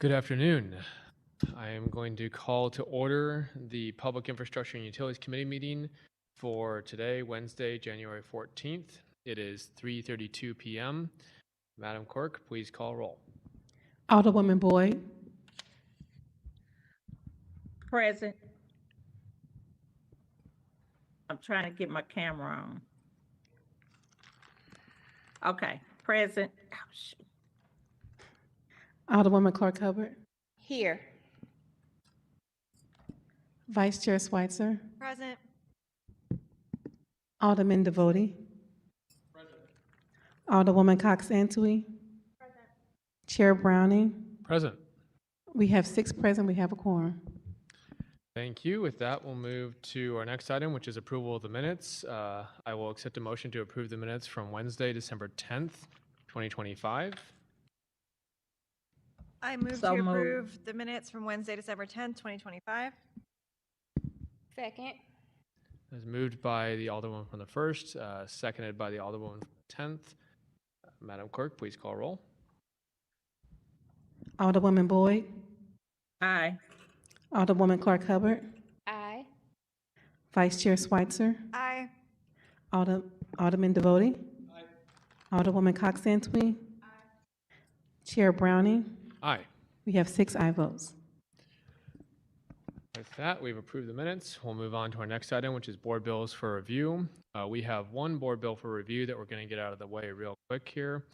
Good afternoon. I am going to call to order the Public Infrastructure and Utilities Committee meeting for today, Wednesday, January 14th. It is 3:32 p.m. Madam Clerk, please call roll. Alderwoman Boyd, Present. I'm trying to get my camera on. Okay, present. Oh, shoot. Alderwoman Clark Hubbard, Here. Vice Chair Switzer, Present. Alderman Devoti, Alderwoman Cox Antwi, Chair Browning. Present. We have 6 present. We have a quorum. Thank you. With that, we'll move to our next item, which is approval of the minutes. I will accept a motion to approve the minutes from Wednesday, December 10th, 2025. I move So to moved. approve the minutes from Wednesday, December 10th, 2025. Second. It was moved by the Alderwoman from the 1st, seconded by the Alderwoman from the 10th. Madam Clerk, please call roll. Alderwoman Boyd, Aye. Alderwoman Clark Hubbard, Aye. Vice Chair Switzer, Aye. Alderman Devoti, Alderwoman Cox Antwi, Chair Browning. Aye. We have 6 aye votes. With that, we've approved the minutes. We'll move on to our next item, which is board bills for review. We have one board bill for review that we're going to get out of the way real quick here,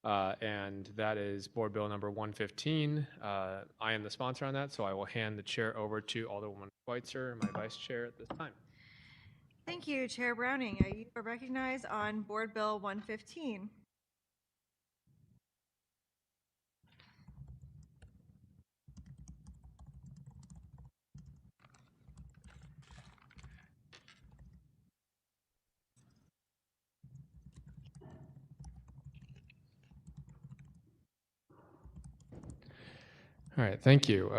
and that is board bill number 115. I am the sponsor on that, so I will hand the chair over to Alderwoman Schweitzer, my vice chair at this time. Thank you, Chair Browning. You are recognized on Board Bill 115. All right, thank you.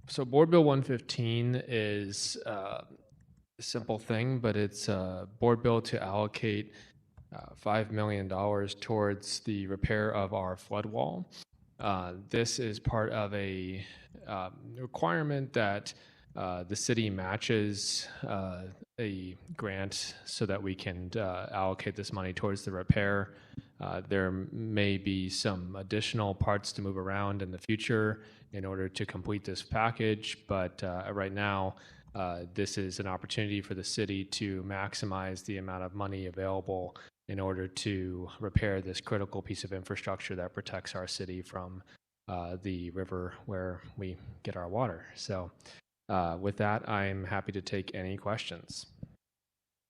So Board Bill 115 is a simple thing, but it's a board bill to allocate $5 million towards the repair of our flood wall. This is part of a requirement that the city matches a grant so that we can allocate this money towards the repair. There may be some additional parts to move around in the future in order to complete this package, but right now, this is an opportunity for the city to maximize the amount of money available in order to repair this critical piece of infrastructure that protects our city from the river where we get our water. So with that, I'm happy to take any questions.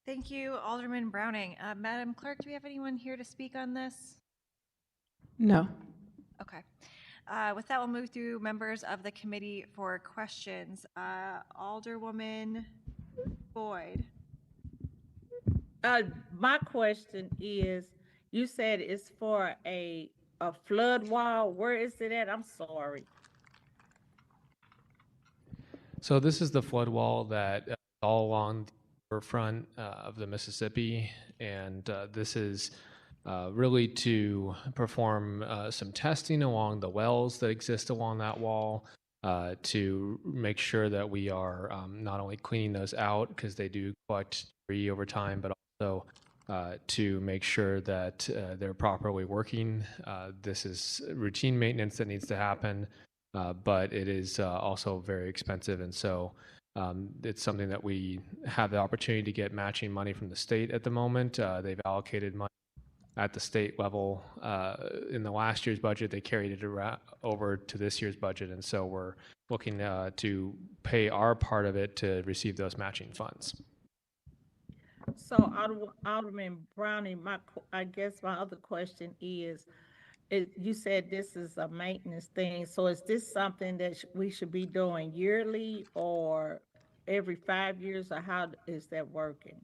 Thank you, Alderman Browning. Madam Clerk, do we have anyone here to speak on this? No. Okay. With that, we'll move through members of the committee for questions. Alderwoman Boyd. My question is, you said it's for a flood wall. Where is it at? I'm sorry. So this is the flood wall that is all along the riverfront of the Mississippi, and this is really to perform some testing along the wells that exist along that wall to make sure that we are not only cleaning those out because they do collect debris over time, but also to make sure that they're properly working. This is routine maintenance that needs to happen, but it is also very expensive, and so it's something that we have the opportunity to get matching money from the state at the moment. They've allocated money at the state level in the last year's budget. They carried it over to this year's budget, and so we're looking to pay our part of it to receive those matching funds. So Alderman Browning, I guess my other question is, you said this is a maintenance thing. So is this something that we should be doing yearly or every 5 years, or how is that working?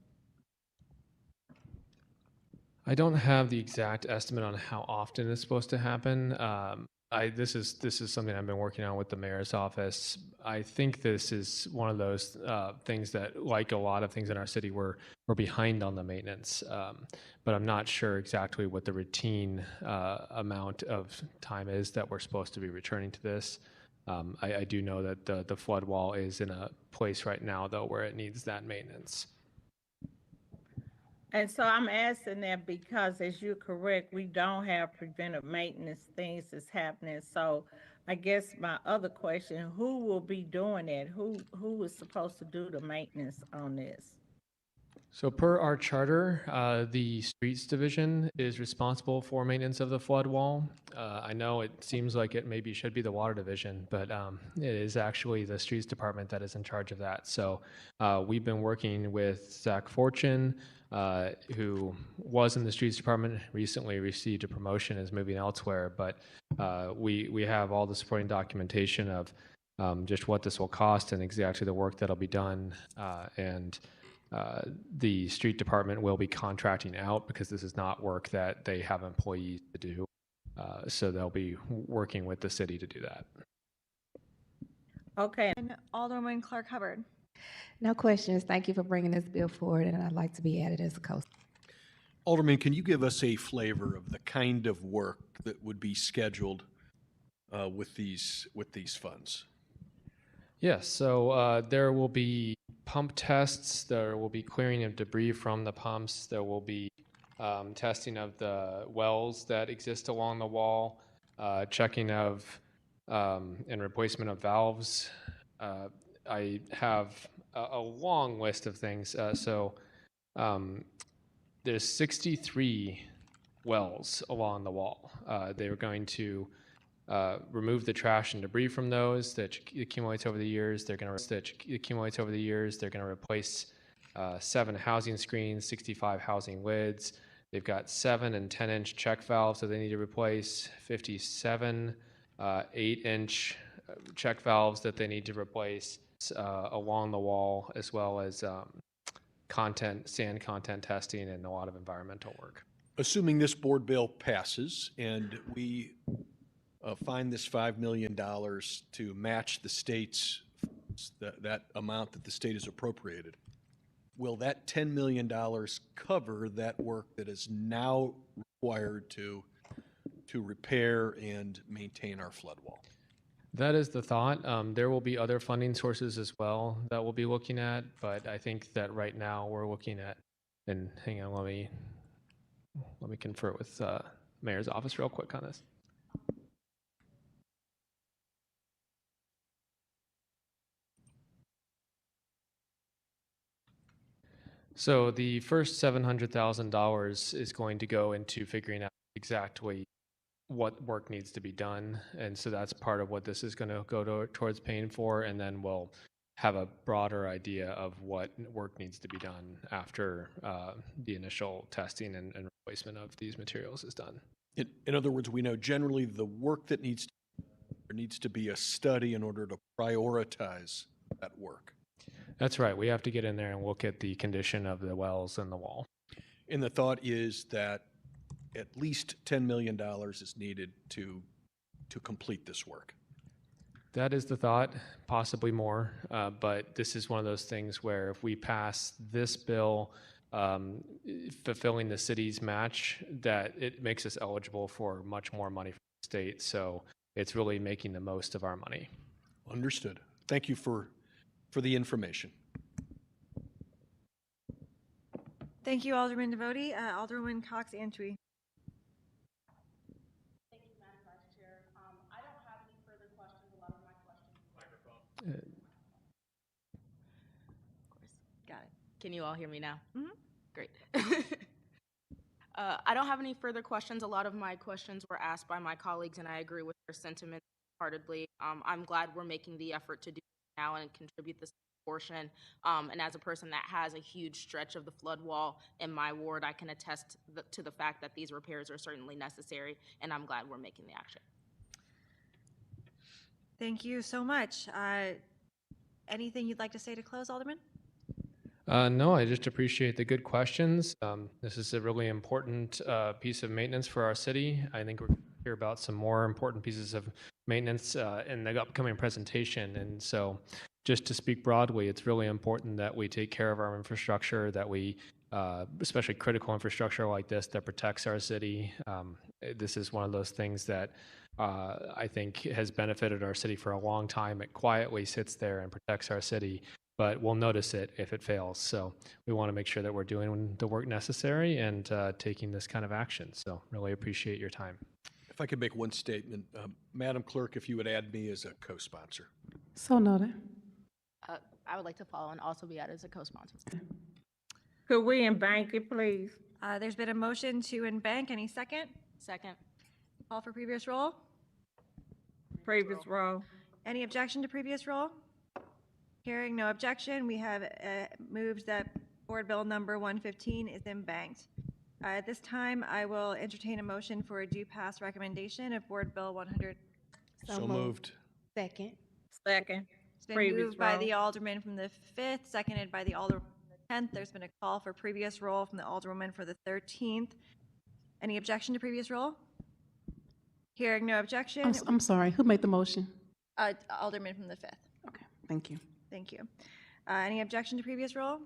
I don't have the exact estimate on how often it's supposed to happen. this is something I've been working on with the mayor's office. I think this is one of those things that, like a lot of things in our city, we're behind on the maintenance. But I'm not sure exactly what the routine amount of time is that we're supposed to be returning to this. I do know that the flood wall is in a place right now, though, where it needs that maintenance. And so I'm asking that because, as you're correct, we don't have preventive maintenance things that's happening. So I guess my other question, who will be doing that? Who is supposed to do the maintenance on this? So per our charter, the streets division is responsible for maintenance of the flood wall. I know it seems like it maybe should be the water division, but it is actually the streets department that is in charge of that. So we've been working with Zach Fortune, who was in the streets department, recently received a promotion, is moving elsewhere. But we have all the supporting documentation of just what this will cost and exactly the work that'll be done. The street department will be contracting out because this is not work that they have employees to do. So they'll be working with the city to do that. Okay, And Alderwoman Clark Hubbard. No questions. Thank you for bringing this bill forward, and I'd like to be added as a co. Alderman, can you give us a flavor of the kind of work that would be scheduled with these funds? Yes, so there will be pump tests, there will be clearing of debris from the pumps, there will be testing of the wells that exist along the wall, checking of and replacement of valves. I have a long list of things. There's 63 wells along the wall. They are going to remove the trash and debris from those that accumulates over the years. They're going to replace 7 housing screens, 65 housing lids. They've got 7 and 10-inch check valves that they need to replace, 57 8-inch check valves that they need to replace along the wall, as well as sand content testing and a lot of environmental work. Assuming this board bill passes and we find this $5 million to match the state's, that amount that the state has appropriated, will that $10 million cover that work that is now required to repair and maintain our flood wall? That is the thought. There will be other funding sources as well that we'll be looking at, but I think that right now we're looking at, and hang on, let me confer with Mayor's office real quick on this. So the first $700,000 is going to go into figuring out exactly what work needs to be done. And so that's part of what this is going to go towards paying for. And then we'll have a broader idea of what work needs to be done after the initial testing and replacement of these materials is done. In other words, we know generally the work that needs to be a study in order to prioritize that work. That's right. We have to get in there and look at the condition of the wells and the wall. And the thought is that at least $10 million is needed to complete this work. That is the thought, possibly more. But this is one of those things where if we pass this bill fulfilling the city's match, that it makes us eligible for much more money from the state. So it's really making the most of our money. Understood. Thank you for the information. Thank you, Alderman Devoti. Alderwoman Cox Antwi. Thank you, Madam Vice Chair. I don't have any further questions. A lot of my questions. Got it. Can you all hear me now? Mhm. Great. I don't have any further questions. A lot of my questions were asked by my colleagues, and I agree with their sentiment wholeheartedly. I'm glad we're making the effort to do now and contribute this portion. And as a person that has a huge stretch of the flood wall in my ward, I can attest to the fact that these repairs are certainly necessary, and I'm glad we're making the action. Thank you so much. Anything you'd like to say to close, Alderman? No, I just appreciate the good questions. This is a really important piece of maintenance for our city. I think we're hear about some more important pieces of maintenance in the upcoming presentation. And so just to speak broadly, it's really important that we take care of our infrastructure, that we, especially critical infrastructure like this that protects our city. This is one of those things that I think has benefited our city for a long time. It quietly sits there and protects our city, but we'll notice it if it fails. So we want to make sure that we're doing the work necessary and taking this kind of action. So really appreciate your time. If I could make one statement, Madam Clerk, if you would add me as a co-sponsor. So noted. I would like to follow and also be added as a co-sponsor. Could we embank it, please? There's been a motion to embank. Any second? Second. Call for previous roll. Previous row. Any objection to previous roll? Hearing no objection, we have moved that Board Bill number 115 is embanked. At this time, I will entertain a motion for a due pass recommendation of Board Bill 100. So moved. Second. Second. It's been Previous moved by roll. the Alderman from the 5th, seconded by the Alderman from the 10th. There's been a call for previous roll from the Alderwoman for the 13th. Any objection to previous roll? Hearing no objection, I'm sorry, who made the motion? Alderman from the 5th. Okay, thank you. Thank you. Any objection to previous roll?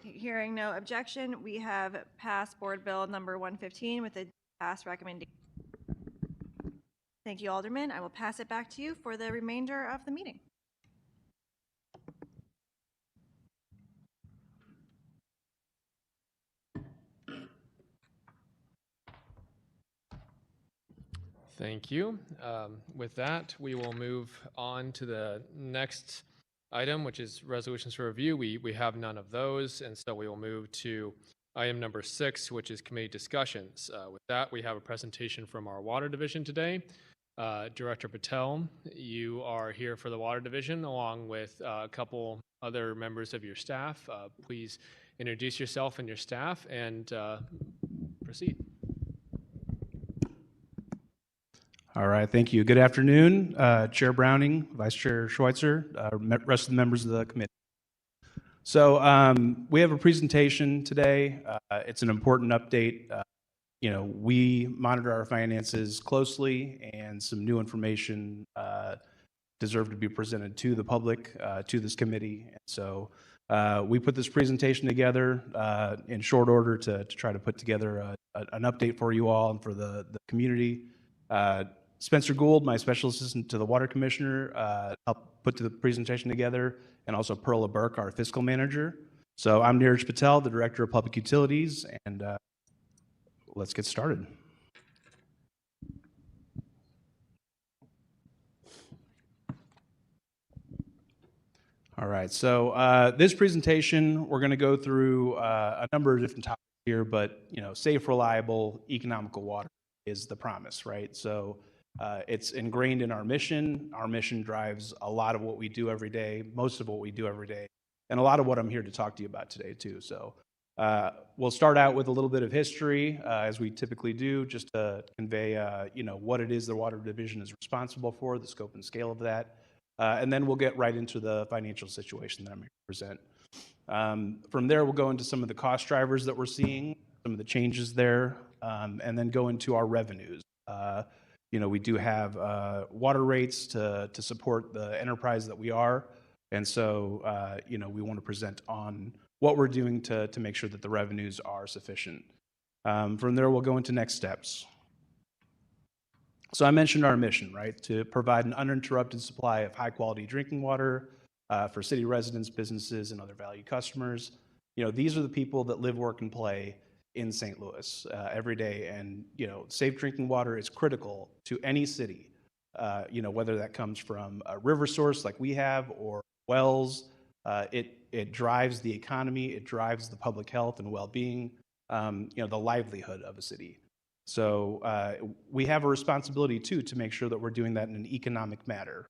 Hearing no objection, we have passed Board Bill number 115 with a pass recommendation. Thank you, Alderman. I will pass it back to you for the remainder of the meeting. Thank you. With that, we will move on to the next item, which is resolutions for review. We have none of those, and so we will move to item number 6, which is committee discussions. With that, we have a presentation from our Water Division today. Director Patel, you are here for the Water Division along with a couple other members of your staff. Please introduce yourself and your staff and proceed. All right, thank you. Good afternoon, Chair Browning, Vice Chair Schweitzer, rest of the members of the committee. So we have a presentation today. It's an important update. We monitor our finances closely, and some new information deserve to be presented to the public, to this committee. And so we put this presentation together in short order to try to put together an update for you all and for the community. Spencer Gould, my special assistant to the Water Commissioner, helped put the presentation together, and also Perla Burke, our fiscal manager. So I'm Neeraj Patel, the Director of Public Utilities, and let's get started. All right, so this presentation, we're going to go through a number of different topics here, but safe, reliable, economical water is the promise, right? So it's ingrained in our mission. Our mission drives a lot of what we do every day, most of what we do every day, and a lot of what I'm here to talk to you about today too. So we'll start out with a little bit of history, as we typically do, just to convey, what it is the Water Division is responsible for, the scope and scale of that, and then we'll get right into the financial situation that I'm here to present. From there, we'll go into some of the cost drivers that we're seeing, some of the changes there, and then go into our revenues. We do have water rates to support the enterprise that we are, and so we want to present on what we're doing to make sure that the revenues are sufficient. From there, we'll go into next steps. So I mentioned our mission, right? To provide an uninterrupted supply of high-quality drinking water for city residents, businesses, and other valued customers. These are the people that live, work, and play in St. Louis every day, and safe drinking water is critical to any city. Whether that comes from a river source like we have or wells, it drives the economy, it drives the public health and well-being, the livelihood of a city. So we have a responsibility too to make sure that we're doing that in an economic manner.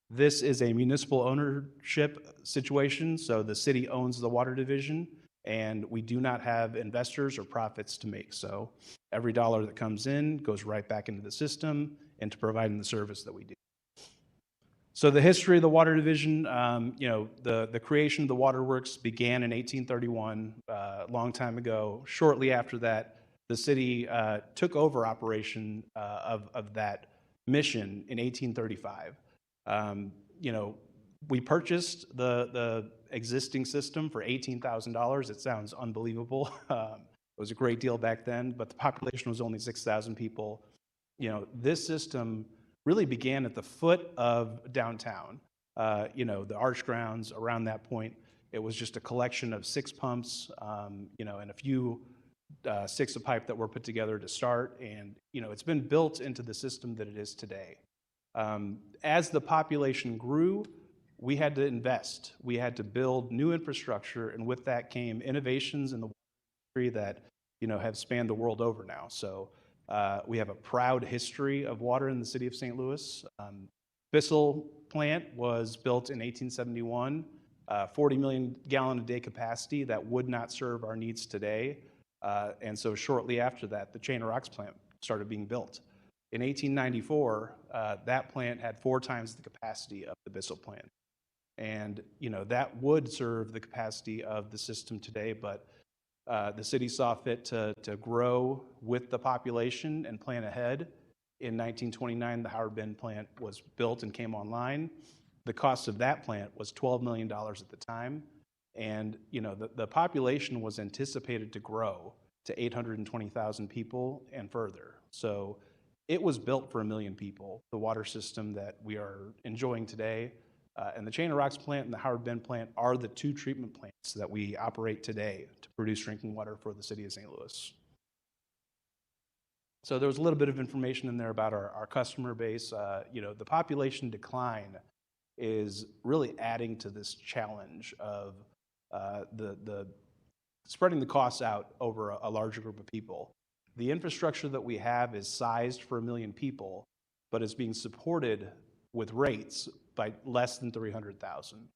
This is a municipal ownership situation, so the city owns the Water Division, and we do not have investors or profits to make. So every dollar that comes in goes right back into the system and to providing the service that we do. So the history of the Water Division, the creation of the waterworks began in 1831, a long time ago. Shortly after that, the city took over operation of that mission in 1835. You know, we purchased the existing system for $18,000. It sounds unbelievable. It was a great deal back then, but the population was only 6,000 people. You know, this system really began at the foot of downtown. You know, the arch grounds around that point. It was just a collection of 6 pumps, you know, and a few sticks of pipe that were put together to start. And, you know, it's been built into the system that it is today. As the population grew, we had to invest. We had to build new infrastructure, and with that came innovations in the industry that, you know, have spanned the world over now. So we have a proud history of water in the city of St. Louis. Bissell plant was built in 1871, 40 million gallon a day capacity that would not serve our needs today. And so shortly after that, the Chain of Rocks plant started being built. In 1894, that plant had 4 times the capacity of the Bissell plant. And, you know, that would serve the capacity of the system today, but the city saw fit to grow with the population and plan ahead. In 1929, the Howard Bend plant was built and came online. The cost of that plant was $12 million at the time. And, you know, the population was anticipated to grow to 820,000 people and further. So it was built for 1 million people, the water system that we are enjoying today. And the Chain of Rocks plant and the Howard Bend plant are the 2 treatment plants that we operate today to produce drinking water for the city of St. Louis. So there was a little bit of information in there about our customer base. You know, the population decline is really adding to this challenge of the spreading the costs out over a larger group of people. The infrastructure that we have is sized for 1 million people, but is being supported with rates by less than 300,000.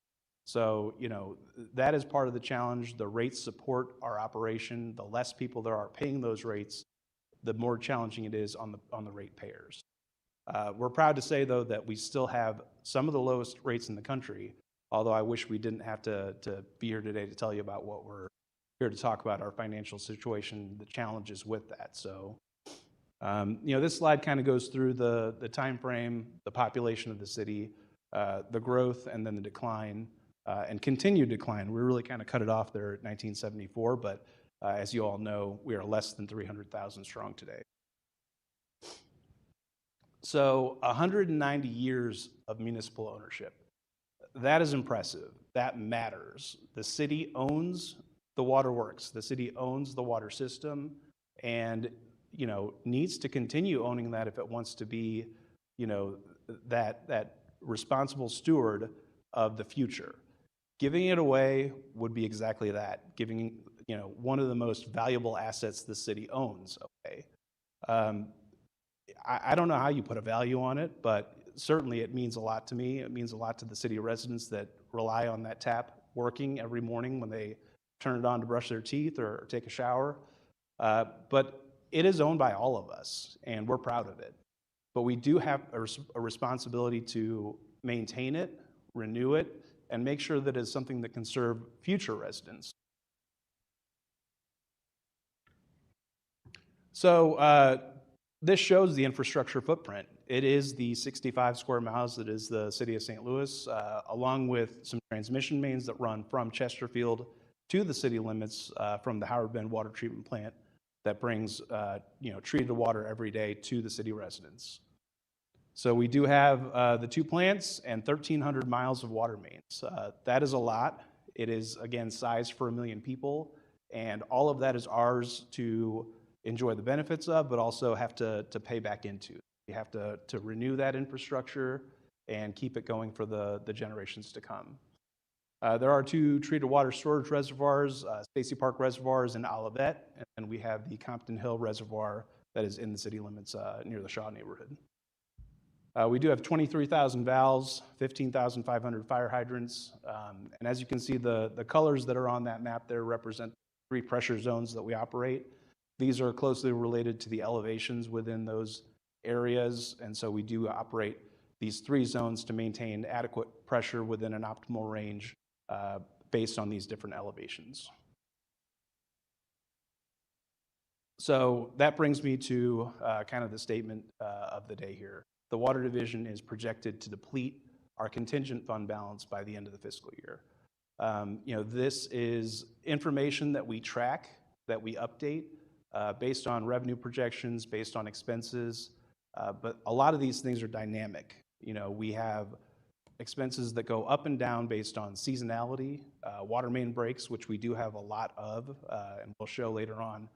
So, you know, that is part of the challenge. The rates support our operation. The less people there are paying those rates, the more challenging it is on the rate payers. We're proud to say, though, that we still have some of the lowest rates in the country, although I wish we didn't have to be here today to tell you about what we're here to talk about, our financial situation, the challenges with that. So, you know, this slide kind of goes through the time frame, the population of the city, the growth, and then the decline, and continued decline. We really kind of cut it off there at 1974, but as you all know, we are less than 300,000 strong today. So 190 years of municipal ownership. That is impressive. That matters. The city owns the waterworks. The city owns the water system, and, you know, needs to continue owning that if it wants to be, you know, that responsible steward of the future. Giving it away would be exactly that, giving, you know, one of the most valuable assets the city owns away. I don't know how you put a value on it, but certainly it means a lot to me. It means a lot to the city residents that rely on that tap working every morning when they turn it on to brush their teeth or take a shower. But it is owned by all of us, and we're proud of it. But we do have a responsibility to maintain it, renew it, and make sure that it's something that can serve future residents. So this shows the infrastructure footprint. It is the 65 square miles that is the city of St. Louis, along with some transmission mains that run from Chesterfield to the city limits from the Howard Bend water treatment plant that brings you know, treated water every day to the city residents. So we do have the 2 plants and 1,300 miles of water mains. That is a lot. It is, again, sized for 1 million people, and all of that is ours to enjoy the benefits of, but also have to pay back into. We have to renew that infrastructure and keep it going for the generations to come. There are 2 treated water storage reservoirs, Stacy Park Reservoirs in Olivet, and we have the Compton Hill Reservoir that is in the city limits near the Shaw neighborhood. We do have 23,000 valves, 15,500 fire hydrants, and as you can see, the colors that are on that map there represent 3 pressure zones that we operate. These are closely related to the elevations within those areas, and so we do operate these 3 zones to maintain adequate pressure within an optimal range based on these different elevations. So that brings me to kind of the statement of the day here. The Water Division is projected to deplete our contingent fund balance by the end of the fiscal year. This is information that we track, that we update based on revenue projections, based on expenses, but a lot of these things are dynamic. We have expenses that go up and down based on seasonality, water main breaks, which we do have a lot of, and we'll show later on,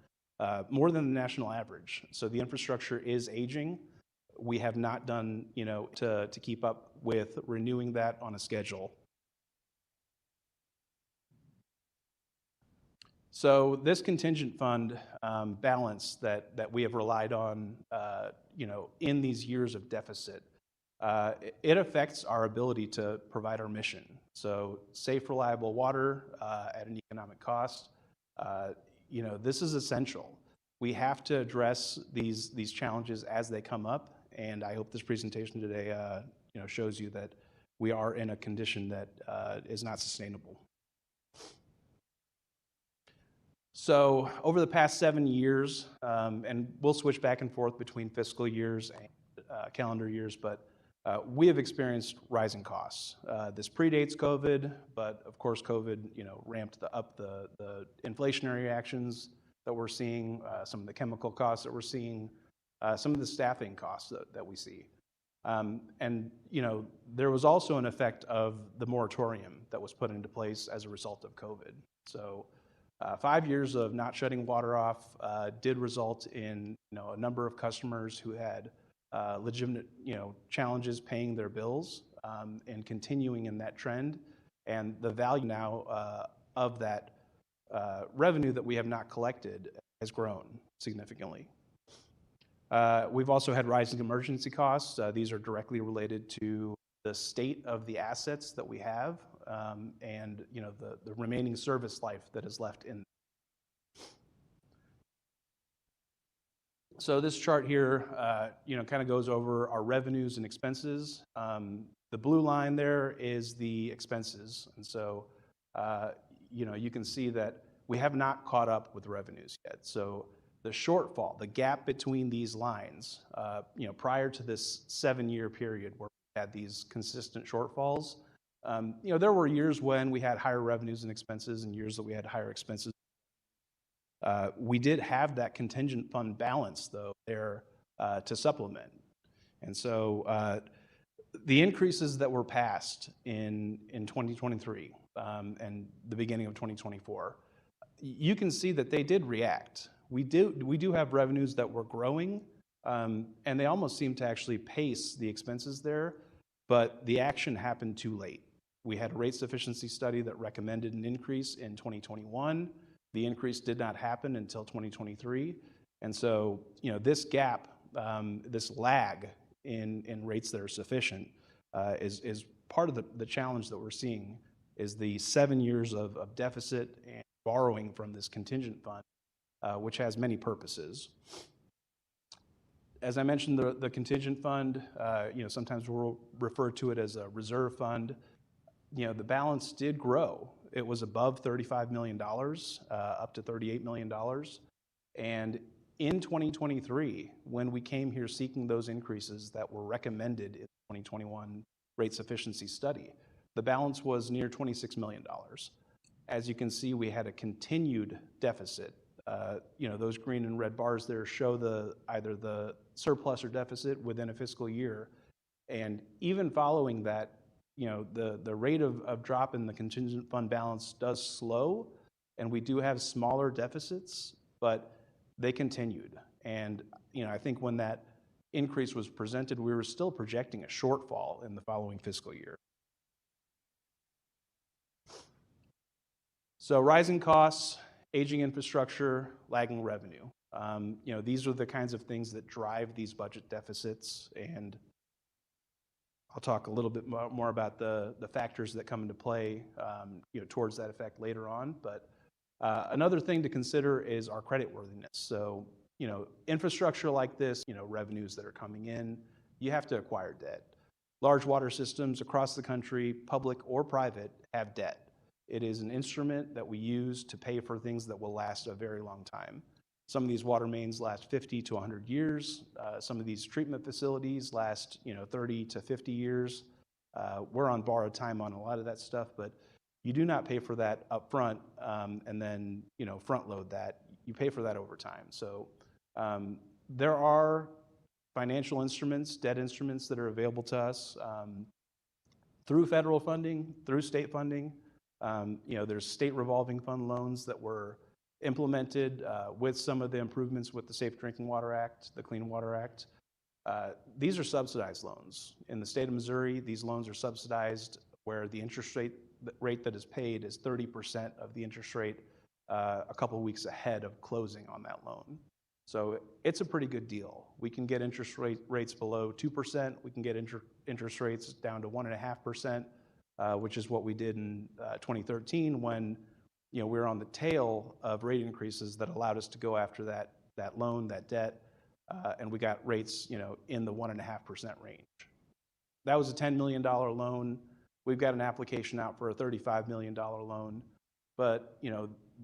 more than the national average. So the infrastructure is aging. We have not done, to keep up with renewing that on a schedule. So this contingent fund balance that we have relied on, in these years of deficit, it affects our ability to provide our mission. So safe, reliable water at an economic cost. This is essential. We have to address these challenges as they come up, and I hope this presentation today, shows you that we are in a condition that is not sustainable. So over the past 7 years, and we'll switch back and forth between fiscal years and calendar years, but we have experienced rising costs. This predates COVID, but of course COVID, ramped up the inflationary actions that we're seeing, some of the chemical costs that we're seeing, some of the staffing costs that we see. There was also an effect of the moratorium that was put into place as a result of COVID. So 5 years of not shutting water off did result in a number of customers who had legitimate challenges paying their bills and continuing in that trend. And the value now of that revenue that we have not collected has grown significantly. We've also had rising emergency costs. These are directly related to the state of the assets that we have and the remaining service life that is left in. So this chart here, kind of goes over our revenues and expenses. The blue line there is the expenses, and so you can see that we have not caught up with revenues yet. So the shortfall, the gap between these lines, prior to this 7-year period where we had these consistent shortfalls, there were years when we had higher revenues and expenses and years that we had higher expenses. We did have that contingent fund balance, though, there to supplement. And so the increases that were passed in 2023 and the beginning of 2024, you can see that they did react. We do have revenues that were growing, and they almost seem to actually pace the expenses there, but the action happened too late. We had a rate sufficiency study that recommended an increase in 2021. The increase did not happen until 2023. And so, this gap, this lag in rates that are sufficient is part of the challenge that we're seeing, is the 7 years of deficit and borrowing from this contingent fund, which has many purposes. As I mentioned, the contingent fund, sometimes we'll refer to it as a reserve fund. The balance did grow. It was above $35 million, up to $38 million. And in 2023, when we came here seeking those increases that were recommended in the 2021 rate sufficiency study, the balance was near $26 million. As you can see, we had a continued deficit. Those green and red bars there show either the surplus or deficit within a fiscal year. And even following that, the rate of drop in the contingent fund balance does slow, and we do have smaller deficits, but they continued. And, I think when that increase was presented, we were still projecting a shortfall in the following fiscal year. So rising costs, aging infrastructure, lagging revenue. These are the kinds of things that drive these budget deficits, and I'll talk a little bit more about the factors that come into play towards that effect later on. But another thing to consider is our creditworthiness. So, infrastructure like this, revenues that are coming in, you have to acquire debt. Large water systems across the country, public or private, have debt. It is an instrument that we use to pay for things that will last a very long time. Some of these water mains last 50 to 100 years. Some of these treatment facilities last, 30 to 50 years. We're on borrowed time on a lot of that stuff, but you do not pay for that up front and then, front load that. You pay for that over time. So there are financial instruments, debt instruments that are available to us through federal funding, through state funding. There's state revolving fund loans that were implemented with some of the improvements with the Safe Drinking Water Act, the Clean Water Act. These are subsidized loans. In the state of Missouri, these loans are subsidized where the interest rate that is paid is 30% of the interest rate a couple of weeks ahead of closing on that loan. So it's a pretty good deal. We can get interest rates below 2%. We can get interest rates down to 1.5%, which is what we did in 2013 when we were on the tail of rate increases that allowed us to go after that loan, that debt, and we got rates in the 1.5% range. That was a $10 million loan. We've got an application out for a $35 million loan, but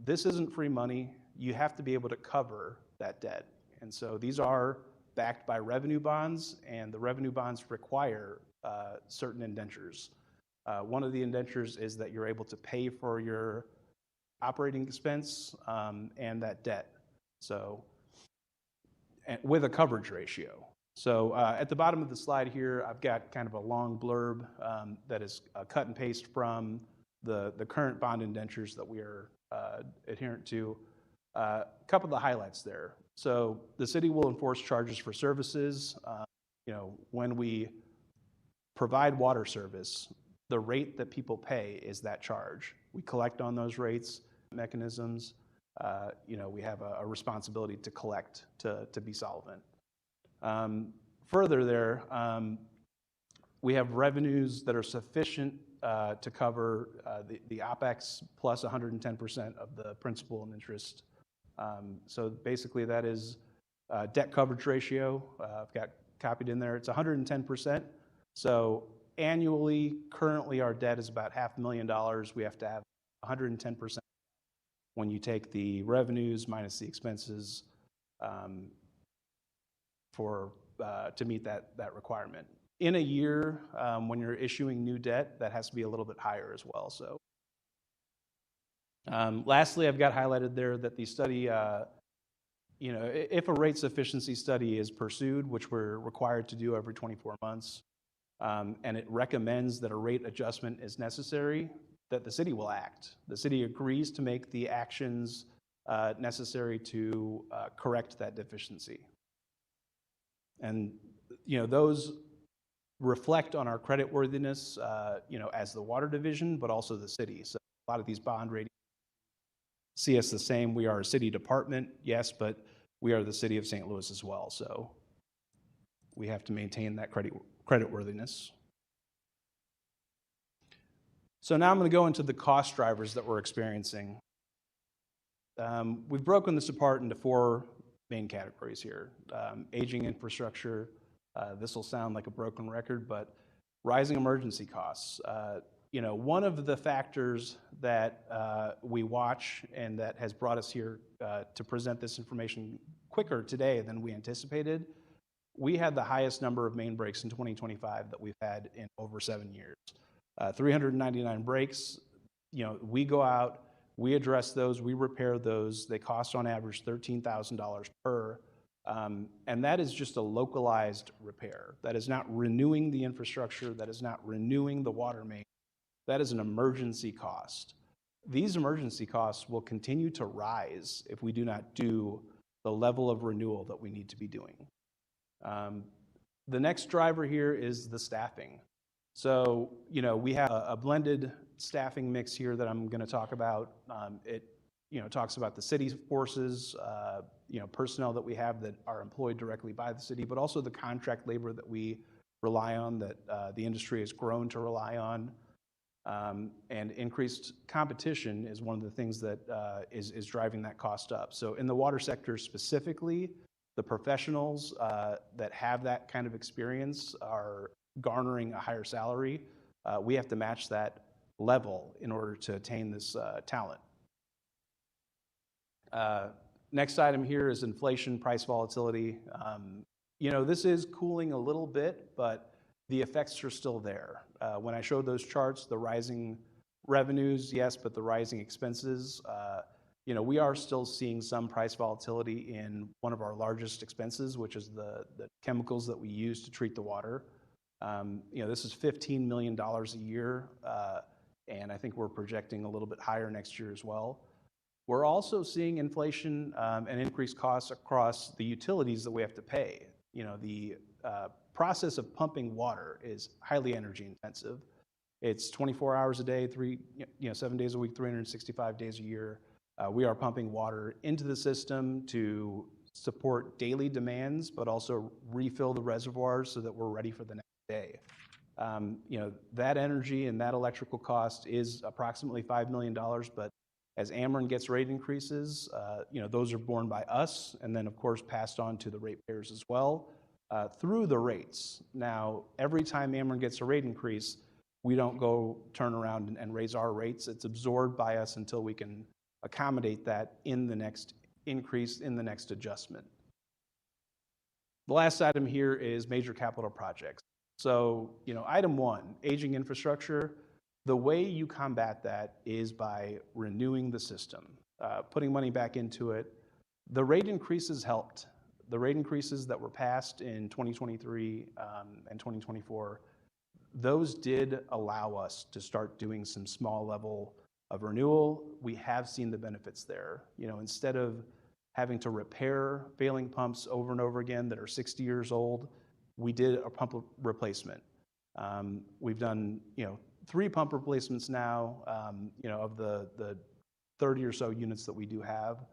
this isn't free money. You have to be able to cover that debt. And so these are backed by revenue bonds, and the revenue bonds require certain indentures. One of the indentures is that you're able to pay for your operating expense and that debt. So, with a coverage ratio. So at the bottom of the slide here, I've got kind of a long blurb that is a cut and paste from the current bond indentures that we are adherent to. A couple of the highlights there. So the city will enforce charges for services. When we provide water service, the rate that people pay is that charge. We collect on those rates, mechanisms. We have a responsibility to collect, to be solvent. Further there, we have revenues that are sufficient to cover the OpEx plus 110% of the principal and interest. So basically that is debt coverage ratio. I've got copied in there. It's 110%. So annually, currently our debt is about $500,000. We have to have 110% when you take the revenues minus the expenses to meet that requirement. In a year, when you're issuing new debt, that has to be a little bit higher as well. So, lastly, I've got highlighted there that the study, if a rate sufficiency study is pursued, which we're required to do every 24 months, and it recommends that a rate adjustment is necessary, that the city will act. The city agrees to make the actions necessary to correct that deficiency. And, those reflect on our creditworthiness, as the water division, but also the city. So a lot of these bond ratings see us the same. We are a city department, yes, but we are the city of St. Louis as well. So we have to maintain that creditworthiness. So now I'm going to go into the cost drivers that we're experiencing. We've broken this apart into 4 main categories here. Aging infrastructure. This will sound like a broken record, but rising emergency costs. One of the factors that we watch and that has brought us here to present this information quicker today than we anticipated, we had the highest number of main breaks in 2025 that we've had in over 7 years. 399 breaks. We go out, we address those, we repair those. They cost on average $13,000 per. And that is just a localized repair. That is not renewing the infrastructure. That is not renewing the water main. That is an emergency cost. These emergency costs will continue to rise if we do not do the level of renewal that we need to be doing. The next driver here is the staffing. So, we have a blended staffing mix here that I'm going to talk about. It talks about the city's forces, personnel that we have that are employed directly by the city, but also the contract labor that we rely on, that the industry has grown to rely on. And increased competition is one of the things that is driving that cost up. So in the water sector specifically, the professionals that have that kind of experience are garnering a higher salary. We have to match that level in order to attain this talent. Next item here is inflation, price volatility. This is cooling a little bit, but the effects are still there. When I showed those charts, the rising revenues, yes, but the rising expenses, we are still seeing some price volatility in one of our largest expenses, which is the chemicals that we use to treat the water. This is $15 million a year, and I think we're projecting a little bit higher next year as well. We're also seeing inflation and increased costs across the utilities that we have to pay. The process of pumping water is highly energy intensive. It's 24 hours a day, 7 days a week, 365 days a year. We are pumping water into the system to support daily demands, but also refill the reservoirs so that we're ready for the next day. That energy and that electrical cost is approximately $5 million, but as Ameren gets rate increases, those are borne by us and then, of course, passed on to the ratepayers as well through the rates. Now, every time Ameren gets a rate increase, we don't go turn around and raise our rates. It's absorbed by us until we can accommodate that in the next increase, in the next adjustment. The last item here is major capital projects. So, item one, aging infrastructure. The way you combat that is by renewing the system, putting money back into it. The rate increases helped. The rate increases that were passed in 2023 and 2024, those did allow us to start doing some small level of renewal. We have seen the benefits there. Instead of having to repair failing pumps over and over again that are 60 years old, we did a pump replacement. We've done, 3 pump replacements now, of the 30 or so units that we do have.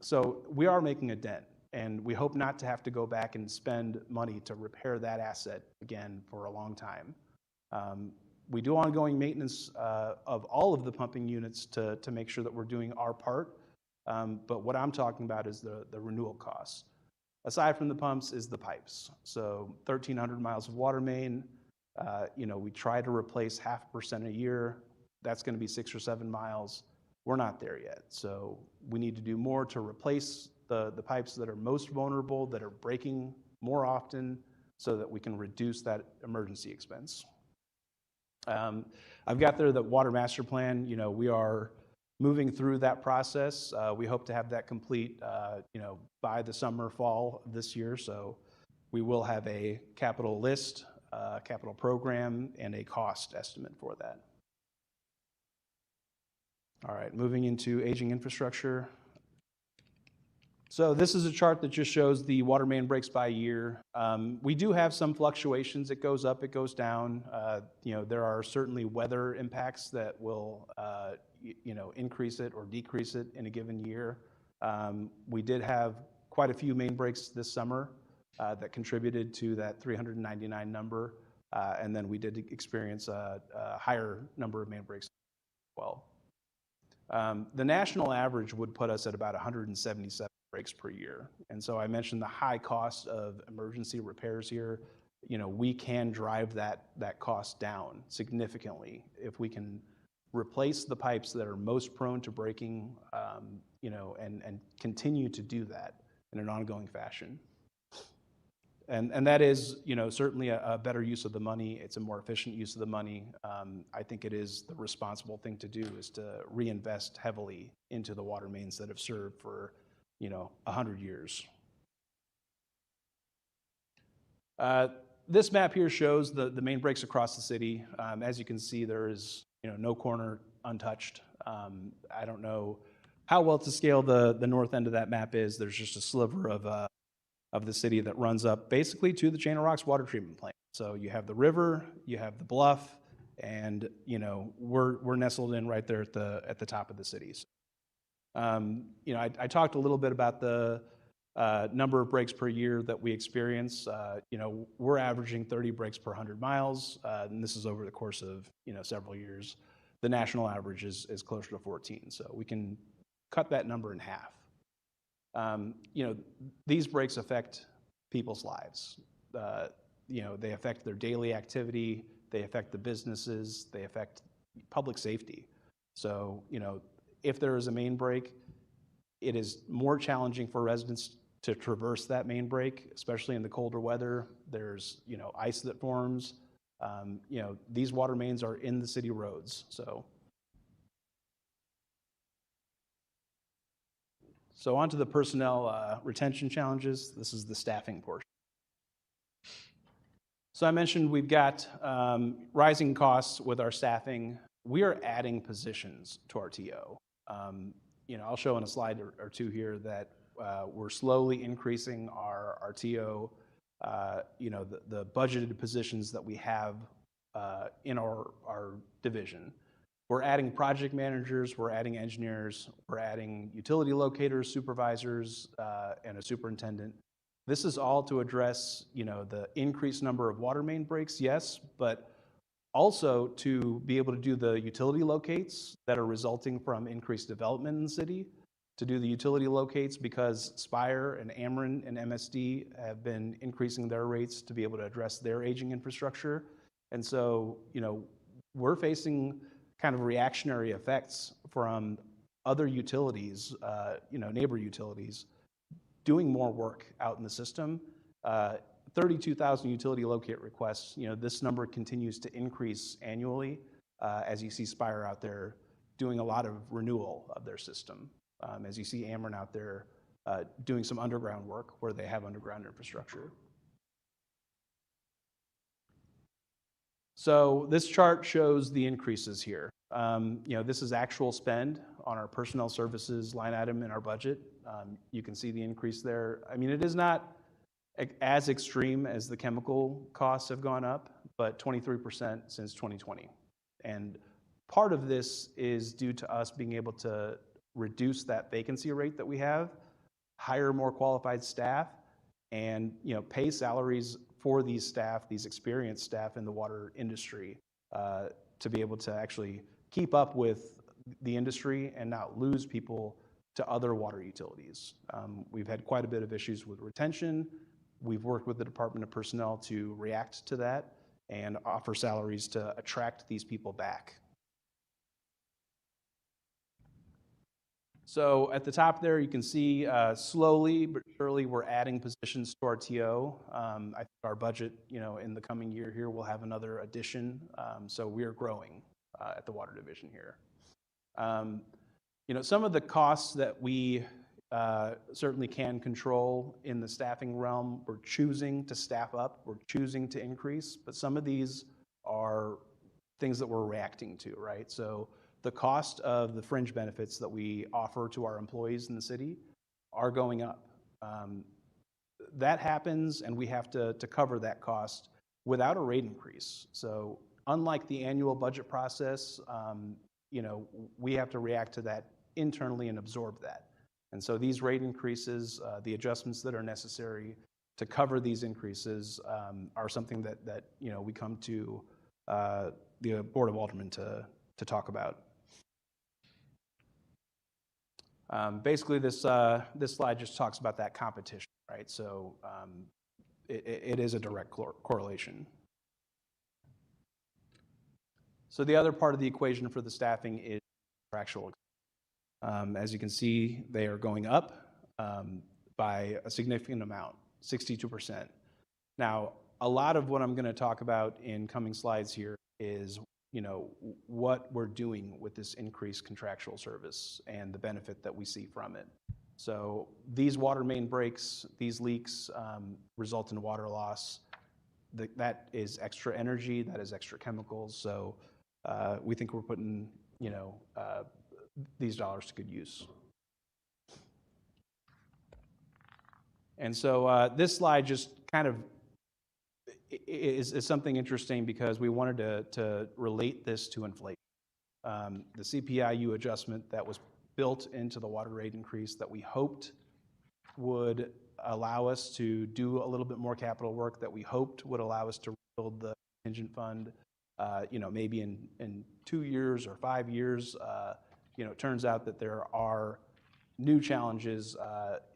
So we are making a dent, and we hope not to have to go back and spend money to repair that asset again for a long time. We do ongoing maintenance of all of the pumping units to make sure that we're doing our part. But what I'm talking about is the renewal costs. Aside from the pumps is the pipes. So 1,300 miles of water main. We try to replace 0.5% a year. That's going to be 6 or 7 miles. We're not there yet. So we need to do more to replace the pipes that are most vulnerable, that are breaking more often, so that we can reduce that emergency expense. I've got there the Water Master Plan. We are moving through that process. We hope to have that complete, by the summer, fall of this year. So we will have a capital list, capital program, and a cost estimate for that. All right, moving into aging infrastructure. So this is a chart that just shows the water main breaks by year. We do have some fluctuations. It goes up, it goes down. There are certainly weather impacts that will, increase it or decrease it in a given year. We did have quite a few main breaks this summer that contributed to that 399 number. And then we did experience a higher number of main breaks as well. The national average would put us at about 177 breaks per year. And so I mentioned the high cost of emergency repairs here. We can drive that cost down significantly if we can replace the pipes that are most prone to breaking, and continue to do that in an ongoing fashion. And that is, certainly a better use of the money. It's a more efficient use of the money. I think it is the responsible thing to do, is to reinvest heavily into the water mains that have served for 100 years. This map here shows the main breaks across the city. As you can see, there is no corner untouched. I don't know how well to scale the north end of that map is. There's just a sliver of the city that runs up basically to the Chain of Rocks water treatment plant. So you have the river, you have the bluff, and we're nestled in right there at the top of the cities. I talked a little bit about the number of breaks per year that we experience. We're averaging 30 breaks per 100 miles, and this is over the course of several years. The national average is closer to 14, so we can cut that number in half. These breaks affect people's lives. They affect their daily activity, they affect the businesses, they affect public safety. So, if there is a main break, it is more challenging for residents to traverse that main break, especially in the colder weather. There's, ice that forms. These water mains are in the city roads, So on to the personnel retention challenges. This is the staffing portion. So I mentioned we've got rising costs with our staffing. We are adding positions to our TO. I'll show in a slide or two here that we're slowly increasing our TO, the budgeted positions that we have in our division. We're adding project managers, we're adding engineers, we're adding utility locators, supervisors, and a superintendent. This is all to address, the increased number of water main breaks, yes, but also to be able to do the utility locates that are resulting from increased development in the city, to do the utility locates because Spire and Ameren and MSD have been increasing their rates to be able to address their aging infrastructure. And so, we're facing kind of reactionary effects from other utilities, neighbor utilities, doing more work out in the system. 32,000 utility locate requests, this number continues to increase annually as you see Spire out there doing a lot of renewal of their system. As you see Ameren out there doing some underground work where they have underground infrastructure. So this chart shows the increases here. This is actual spend on our personnel services line item in our budget. You can see the increase there. I mean, it is not as extreme as the chemical costs have gone up, but 23% since 2020. And part of this is due to us being able to reduce that vacancy rate that we have, hire more qualified staff, and pay salaries for these staff, these experienced staff in the water industry, to be able to actually keep up with the industry and not lose people to other water utilities. We've had quite a bit of issues with retention. We've worked with the Department of Personnel to react to that and offer salaries to attract these people back. So at the top there, you can see slowly but surely we're adding positions to our TO. I think our budget, in the coming year here, will have another addition. So we are growing at the water division here. Some of the costs that we certainly can control in the staffing realm, we're choosing to staff up, we're choosing to increase, but some of these are things that we're reacting to, right? So the cost of the fringe benefits that we offer to our employees in the city are going up. That happens, and we have to cover that cost without a rate increase. So unlike the annual budget process, we have to react to that internally and absorb that. And so these rate increases, the adjustments that are necessary to cover these increases are something that we come to the Board of Aldermen to talk about. Basically, this slide just talks about that competition, right? So it is a direct correlation. So the other part of the equation for the staffing is contractual. As you can see, they are going up by a significant amount, 62%. Now, a lot of what I'm going to talk about in coming slides here is what we're doing with this increased contractual service and the benefit that we see from it. So these water main breaks, these leaks result in water loss. That is extra energy, that is extra chemicals. So we think we're putting these dollars to good use. And so this slide just kind of is something interesting because we wanted to relate this to inflation. The CPI-U adjustment that was built into the water rate increase that we hoped would allow us to do a little bit more capital work, that we hoped would allow us to rebuild the contingent fund, maybe in 2 years or 5 years. It turns out that there are new challenges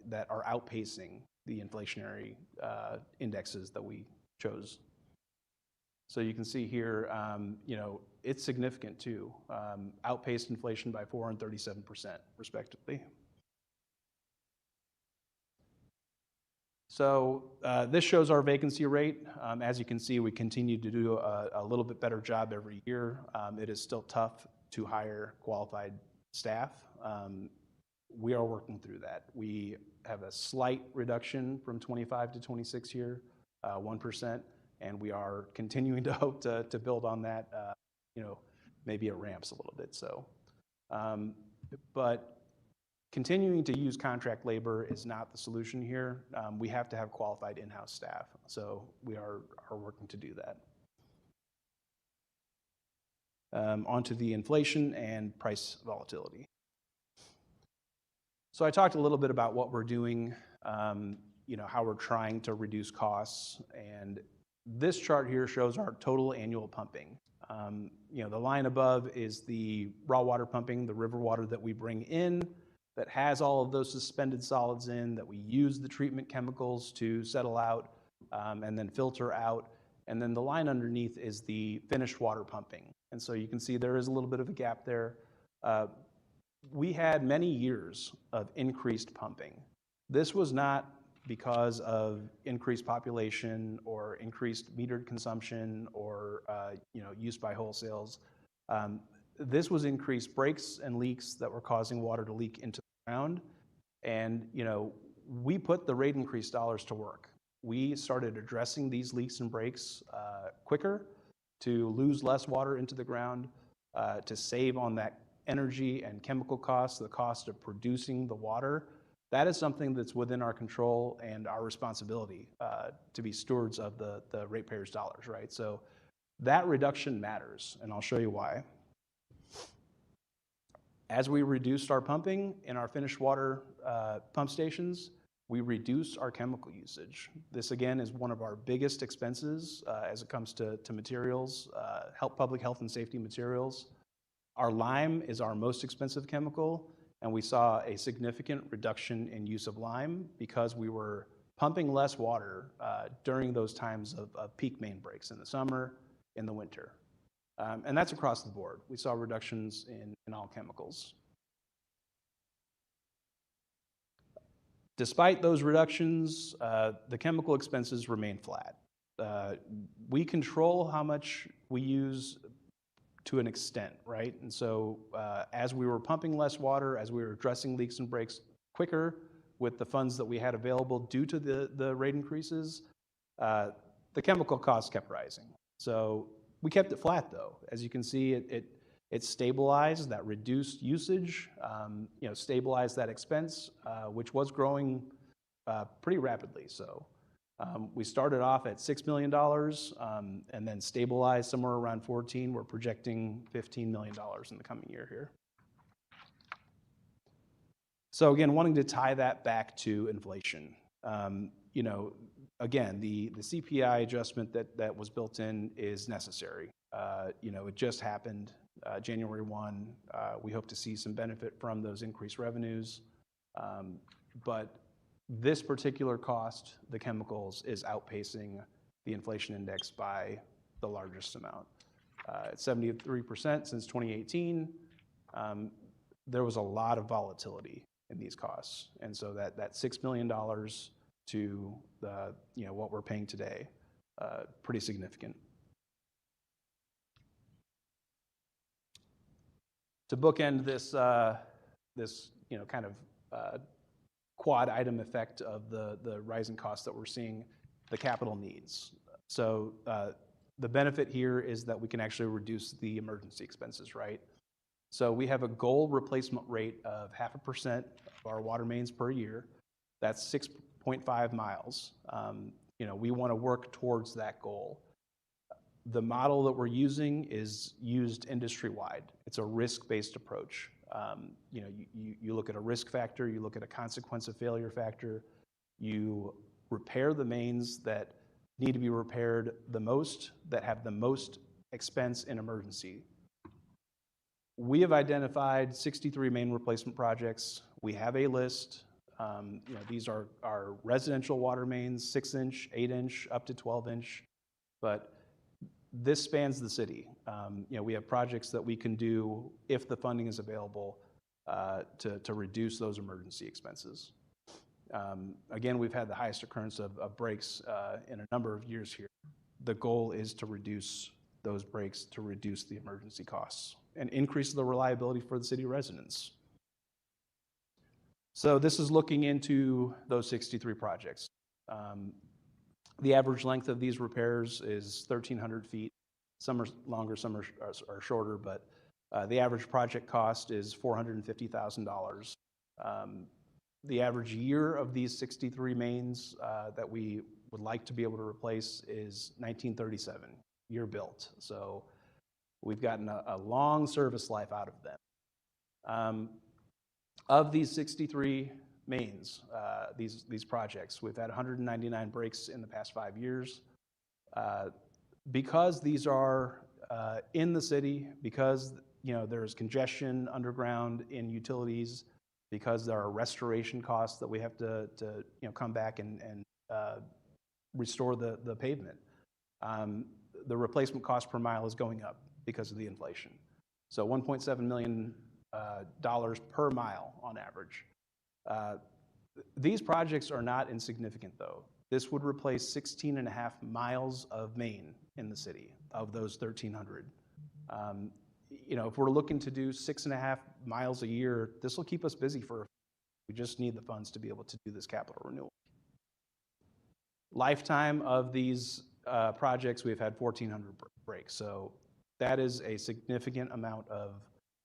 that are outpacing the inflationary indexes that we chose. So you can see here, it's significant too. Outpaced inflation by 4% and 37%, respectively. So this shows our vacancy rate. As you can see, we continue to do a little bit better job every year. It is still tough to hire qualified staff. We are working through that. We have a slight reduction from 25 to 26 here, 1%, and we are continuing to hope to build on that. Maybe it ramps a little bit. So, but continuing to use contract labor is not the solution here. We have to have qualified in-house staff. So we are working to do that. Onto the inflation and price volatility. So I talked a little bit about what we're doing, how we're trying to reduce costs. And this chart here shows our total annual pumping. The line above is the raw water pumping, the river water that we bring in that has all of those suspended solids in, that we use the treatment chemicals to settle out and then filter out. And then the line underneath is the finished water pumping. And so you can see there is a little bit of a gap there. We had many years of increased pumping. This was not because of increased population or increased metered consumption or use by wholesales. This was increased breaks and leaks that were causing water to leak into the ground. And we put the rate increase dollars to work. We started addressing these leaks and breaks quicker to lose less water into the ground, to save on that energy and chemical costs, the cost of producing the water. That is something that's within our control and our responsibility to be stewards of the ratepayers' dollars, right? So that reduction matters, and I'll show you why. As we reduced our pumping in our finished water pump stations, we reduce our chemical usage. This, again, is one of our biggest expenses as it comes to materials, public health and safety materials. Our lime is our most expensive chemical, and we saw a significant reduction in use of lime because we were pumping less water during those times of peak main breaks in the summer, in the winter. And that's across the board. We saw reductions in all chemicals. Despite those reductions, the chemical expenses remain flat. We control how much we use to an extent, right? And so as we were pumping less water, as we were addressing leaks and breaks quicker with the funds that we had available due to the rate increases, the chemical costs kept rising. So we kept it flat though. As you can see, it stabilized that reduced usage, stabilized that expense, which was growing pretty rapidly. So we started off at $6 million and then stabilized somewhere around 14. We're projecting $15 million in the coming year here. So again, wanting to tie that back to inflation. Again, the CPI adjustment that was built in is necessary. It just happened January 1. We hope to see some benefit from those increased revenues. But this particular cost, the chemicals, is outpacing the inflation index by the largest amount. It's 73% since 2018. There was a lot of volatility in these costs. And so that $6 million to what we're paying today, pretty significant. To bookend this kind of quad item effect of the rising costs that we're seeing, the capital needs. So the benefit here is that we can actually reduce the emergency expenses, right? So we have a goal replacement rate of 0.5% of our water mains per year. That's 6.5 miles. We want to work towards that goal. The model that we're using is used industry-wide. It's a risk-based approach. You look at a risk factor, you look at a consequence of failure factor, you repair the mains that need to be repaired the most, that have the most expense in emergency. We have identified 63 main replacement projects. We have a list. These are our residential water mains, 6-inch, 8-inch, up to 12-inch, but this spans the city. We have projects that we can do if the funding is available to reduce those emergency expenses. Again, we've had the highest occurrence of breaks in a number of years here. The goal is to reduce those breaks to reduce the emergency costs and increase the reliability for the city residents. So this is looking into those 63 projects. The average length of these repairs is 1,300 feet. Some are longer, some are shorter, but the average project cost is $450,000. The average year of these 63 mains that we would like to be able to replace is 1937, year built. So we've gotten a long service life out of them. Of these 63 mains, these projects, we've had 199 breaks in the past 5 years. Because these are in the city, because there's congestion underground in utilities, because there are restoration costs that we have to come back and restore the pavement. The replacement cost per mile is going up because of the inflation. So $1.7 million per mile on average. These projects are not insignificant though. This would replace 16.5 miles of main in the city of those 1,300. If we're looking to do 6.5 miles a year, this will keep us busy we just need the funds to be able to do this capital renewal. Lifetime of these projects, we've had 1,400 breaks. So that is a significant amount of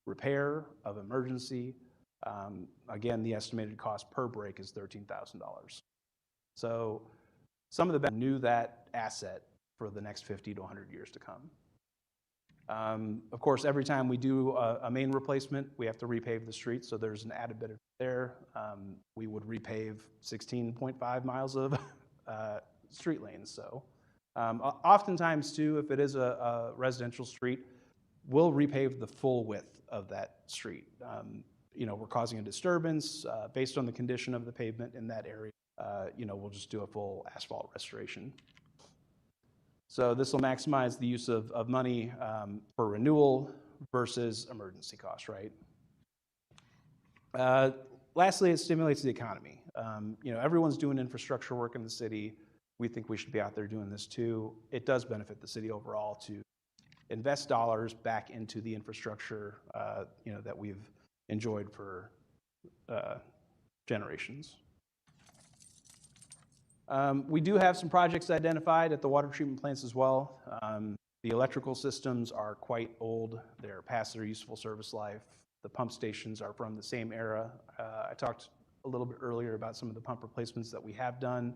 repair, of emergency. Again, the estimated cost per break is $13,000. So some of the knew that asset for the next 50 to 100 years to come. Of course, every time we do a main replacement, we have to repave the street, so there's an added bit there. We would repave 16.5 miles of street lanes. So oftentimes too, if it is a residential street, we'll repave the full width of that street. We're causing a disturbance based on the condition of the pavement in that area. We'll just do a full asphalt restoration. So this will maximize the use of money for renewal versus emergency costs, right? Lastly, it stimulates the economy. Everyone's doing infrastructure work in the city. We think we should be out there doing this too. It does benefit the city overall to invest dollars back into the infrastructure that we've enjoyed for generations. We do have some projects identified at the water treatment plants as well. The electrical systems are quite old. They're past their useful service life. The pump stations are from the same era. I talked a little bit earlier about some of the pump replacements that we have done.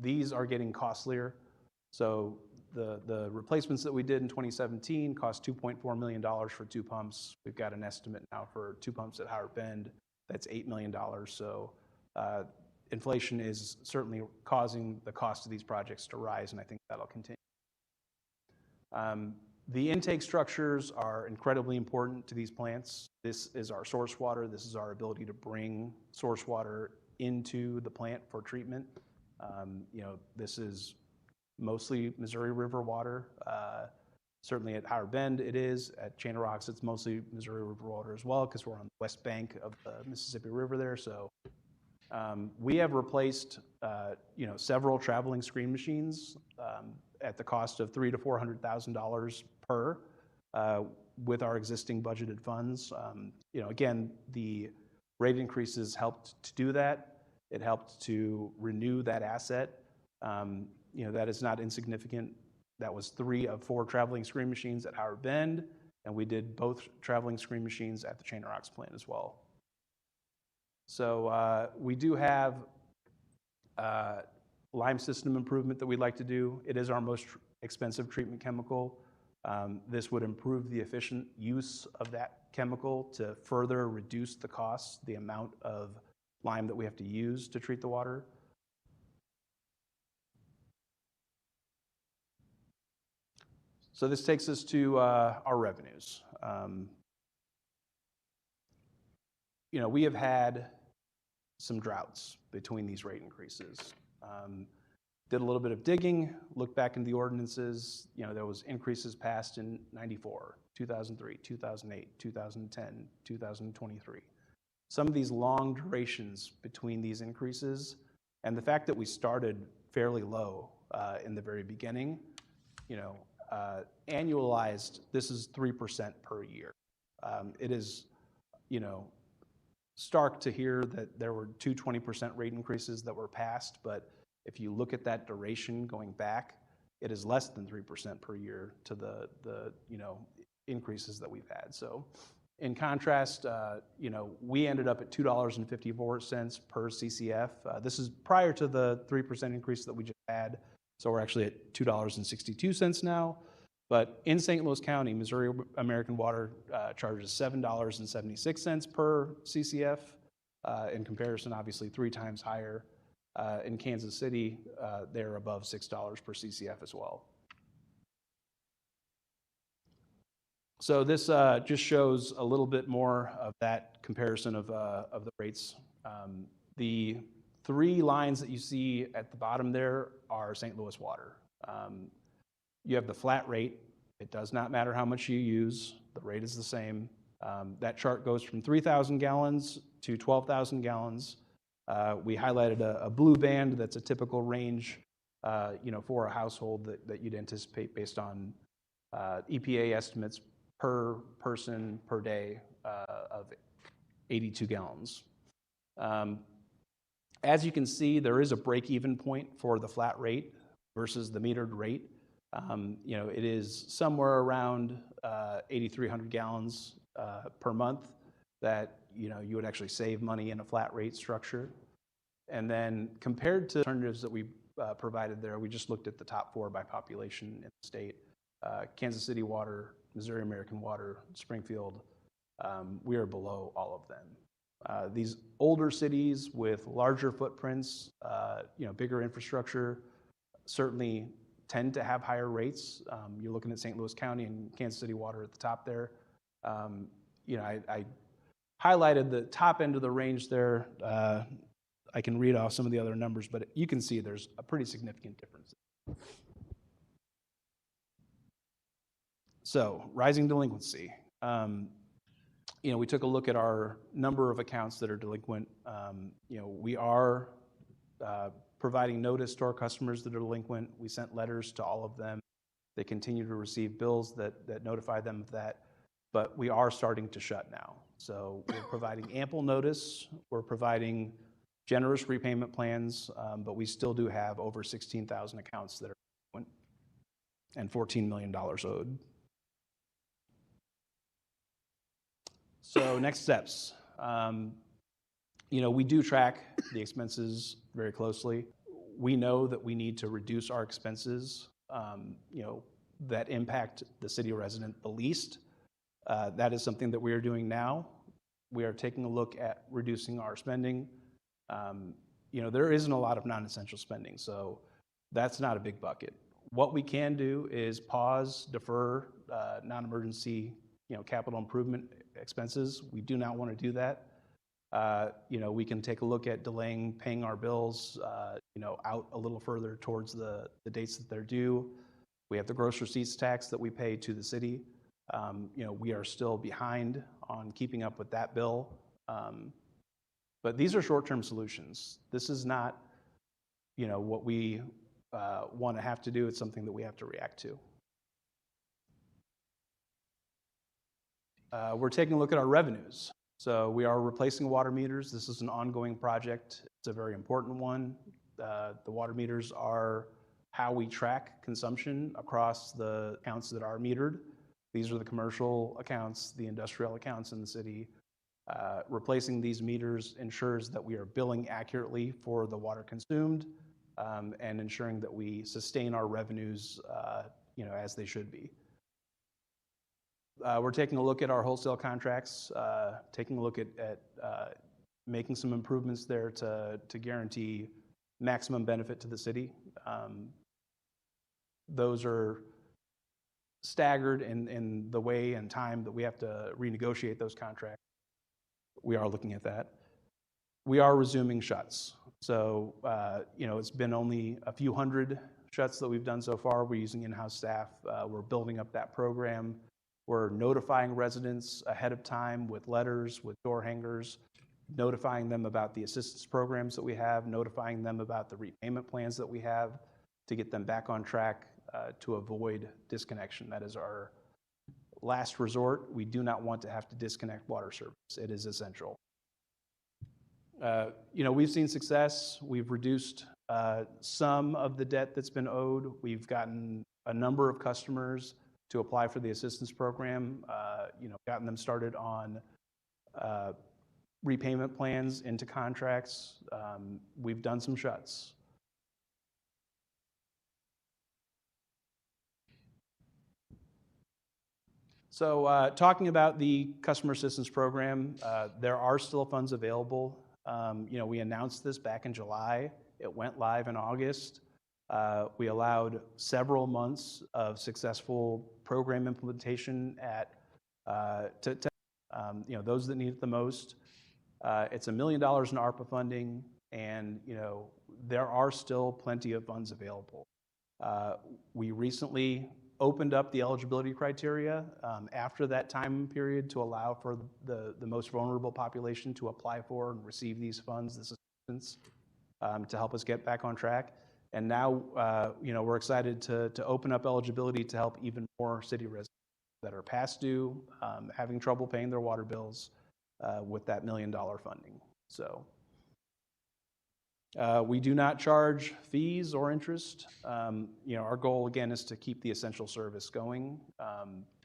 These are getting costlier. So the replacements that we did in 2017 cost $2.4 million for 2 pumps. We've got an estimate now for 2 pumps at Howard Bend. That's $8 million. So inflation is certainly causing the cost of these projects to rise, and I think that'll continue. The intake structures are incredibly important to these plants. This is our source water. This is our ability to bring source water into the plant for treatment. This is mostly Missouri River water. Certainly at Howard Bend it is. At Chain of Rocks it's mostly Missouri River water as well because we're on the west bank of the Mississippi River there. So we have replaced several traveling screen machines at the cost of $300,000 to $400,000 per with our existing budgeted funds. Again, the rate increases helped to do that. It helped to renew that asset. That is not insignificant. That was 3 of 4 traveling screen machines at Howard Bend, and we did both traveling screen machines at the Chain of Rocks plant as well. So we do have lime system improvement that we'd like to do. It is our most expensive treatment chemical. This would improve the efficient use of that chemical to further reduce the costs, the amount of lime that we have to use to treat the water. So this takes us to our revenues. We have had some droughts between these rate increases. Did a little bit of digging, looked back in the ordinances. There was increases passed in 94, 2003, 2008, 2010, 2023. some of these long durations between these increases and the fact that we started fairly low in the very beginning, annualized, this is 3% per year. It is, stark to hear that there were two 20% rate increases that were passed, but if you look at that duration going back, it is less than 3% per year to the increases that we've had. So in contrast, we ended up at $2.54 per CCF. This is prior to the 3% increase that we just had. So we're actually at $2.62 now. But in St. Louis County, Missouri American Water charges $7.76 per CCF. In comparison, obviously 3 times higher. In Kansas City, they're above $6 per CCF as well. So this just shows a little bit more of that comparison of the rates. The 3 lines that you see at the bottom there are St. Louis Water. You have the flat rate. It does not matter how much you use. The rate is the same. That chart goes from 3,000 gallons to 12,000 gallons. We highlighted a blue band that's a typical range, for a household that you'd anticipate based on EPA estimates per person per day of 82 gallons. As you can see, there is a break-even point for the flat rate versus the metered rate. It is somewhere around 8,300 gallons per month that you would actually save money in a flat rate structure. And then compared to alternatives that we provided there, we just looked at the top 4 by population in the state. Kansas City Water, Missouri American Water, Springfield, we are below all of them. These older cities with larger footprints, bigger infrastructure, certainly tend to have higher rates. You're looking at St. Louis County and Kansas City Water at the top there. I highlighted the top end of the range there. I can read off some of the other numbers, but you can see there's a pretty significant difference. So, rising delinquency. We took a look at our number of accounts that are delinquent. We are providing notice to our customers that are delinquent. We sent letters to all of them. They continue to receive bills that notify them of that, but we are starting to shut now. So we're providing ample notice. We're providing generous repayment plans, but we still do have over 16,000 accounts that are delinquent and $14 million owed. So next steps. We do track the expenses very closely. We know that we need to reduce our expenses, that impact the city resident the least. That is something that we are doing now. We are taking a look at reducing our spending. There isn't a lot of non-essential spending, so that's not a big bucket. What we can do is pause, defer non-emergency, capital improvement expenses. We do not want to do that. We can take a look at delaying paying our bills, out a little further towards the dates that they're due. We have the gross receipts tax that we pay to the city. We are still behind on keeping up with that bill. But these are short-term solutions. This is not, what we want to have to do. It's something that we have to react to. We're taking a look at our revenues. So we are replacing water meters. This is an ongoing project. It's a very important one. The water meters are how we track consumption across the accounts that are metered. These are the commercial accounts, the industrial accounts in the city. Replacing these meters ensures that we are billing accurately for the water consumed, and ensuring that we sustain our revenues, as they should be. We're taking a look at our wholesale contracts, taking a look at making some improvements there to guarantee maximum benefit to the city. Those are staggered in the way and time that we have to renegotiate those contracts. We are looking at that. We are resuming shuts. So, it's been only a few hundred shuts that we've done so far. We're using in-house staff. We're building up that program. We're notifying residents ahead of time with letters, with door hangers, notifying them about the assistance programs that we have, notifying them about the repayment plans that we have to get them back on track to avoid disconnection. That is our last resort. We do not want to have to disconnect water service. It is essential. We've seen success. We've reduced some of the debt that's been owed. We've gotten a number of customers to apply for the assistance program, gotten them started on repayment plans into contracts. We've done some shuts. So talking about the customer assistance program, there are still funds available. We announced this back in July. It went live in August. We allowed several months of successful program implementation to those that need it the most. It's $1 million in ARPA funding, and there are still plenty of funds available. We recently opened up the eligibility criteria after that time period to allow for the most vulnerable population to apply for and receive these funds, this assistance, to help us get back on track. And now, we're excited to open up eligibility to help even more city residents that are past due, having trouble paying their water bills with that $1 million funding. So we do not charge fees or interest. Our goal, again, is to keep the essential service going.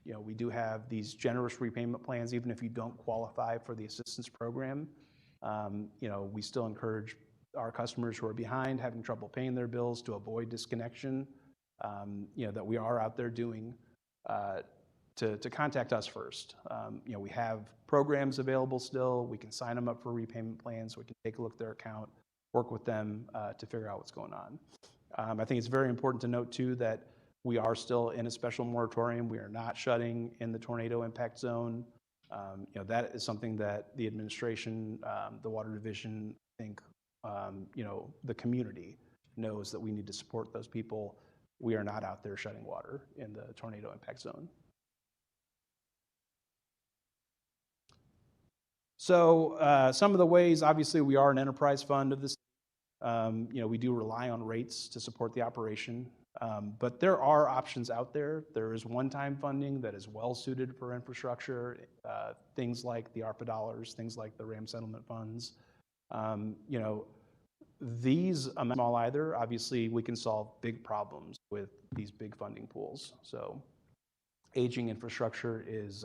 We do have these generous repayment plans, even if you don't qualify for the assistance program. We still encourage our customers who are behind, having trouble paying their bills, to avoid disconnection, that we are out there doing, to contact us first. We have programs available still. We can sign them up for repayment plans. We can take a look at their account, work with them to figure out what's going on. I think it's very important to note, too, that we are still in a special moratorium. We are not shutting in the tornado impact zone. That is something that the administration, the Water Division, I think, the community knows that we need to support those people. We are not out there shutting water in the tornado impact zone. So some of the ways, obviously, we are an enterprise fund of this. We do rely on rates to support the operation, but there are options out there. There is one-time funding that is well suited for infrastructure, things like the ARPA dollars, things like the RAM settlement funds. These amounts small either. Obviously, we can solve big problems with these big funding pools. So aging infrastructure is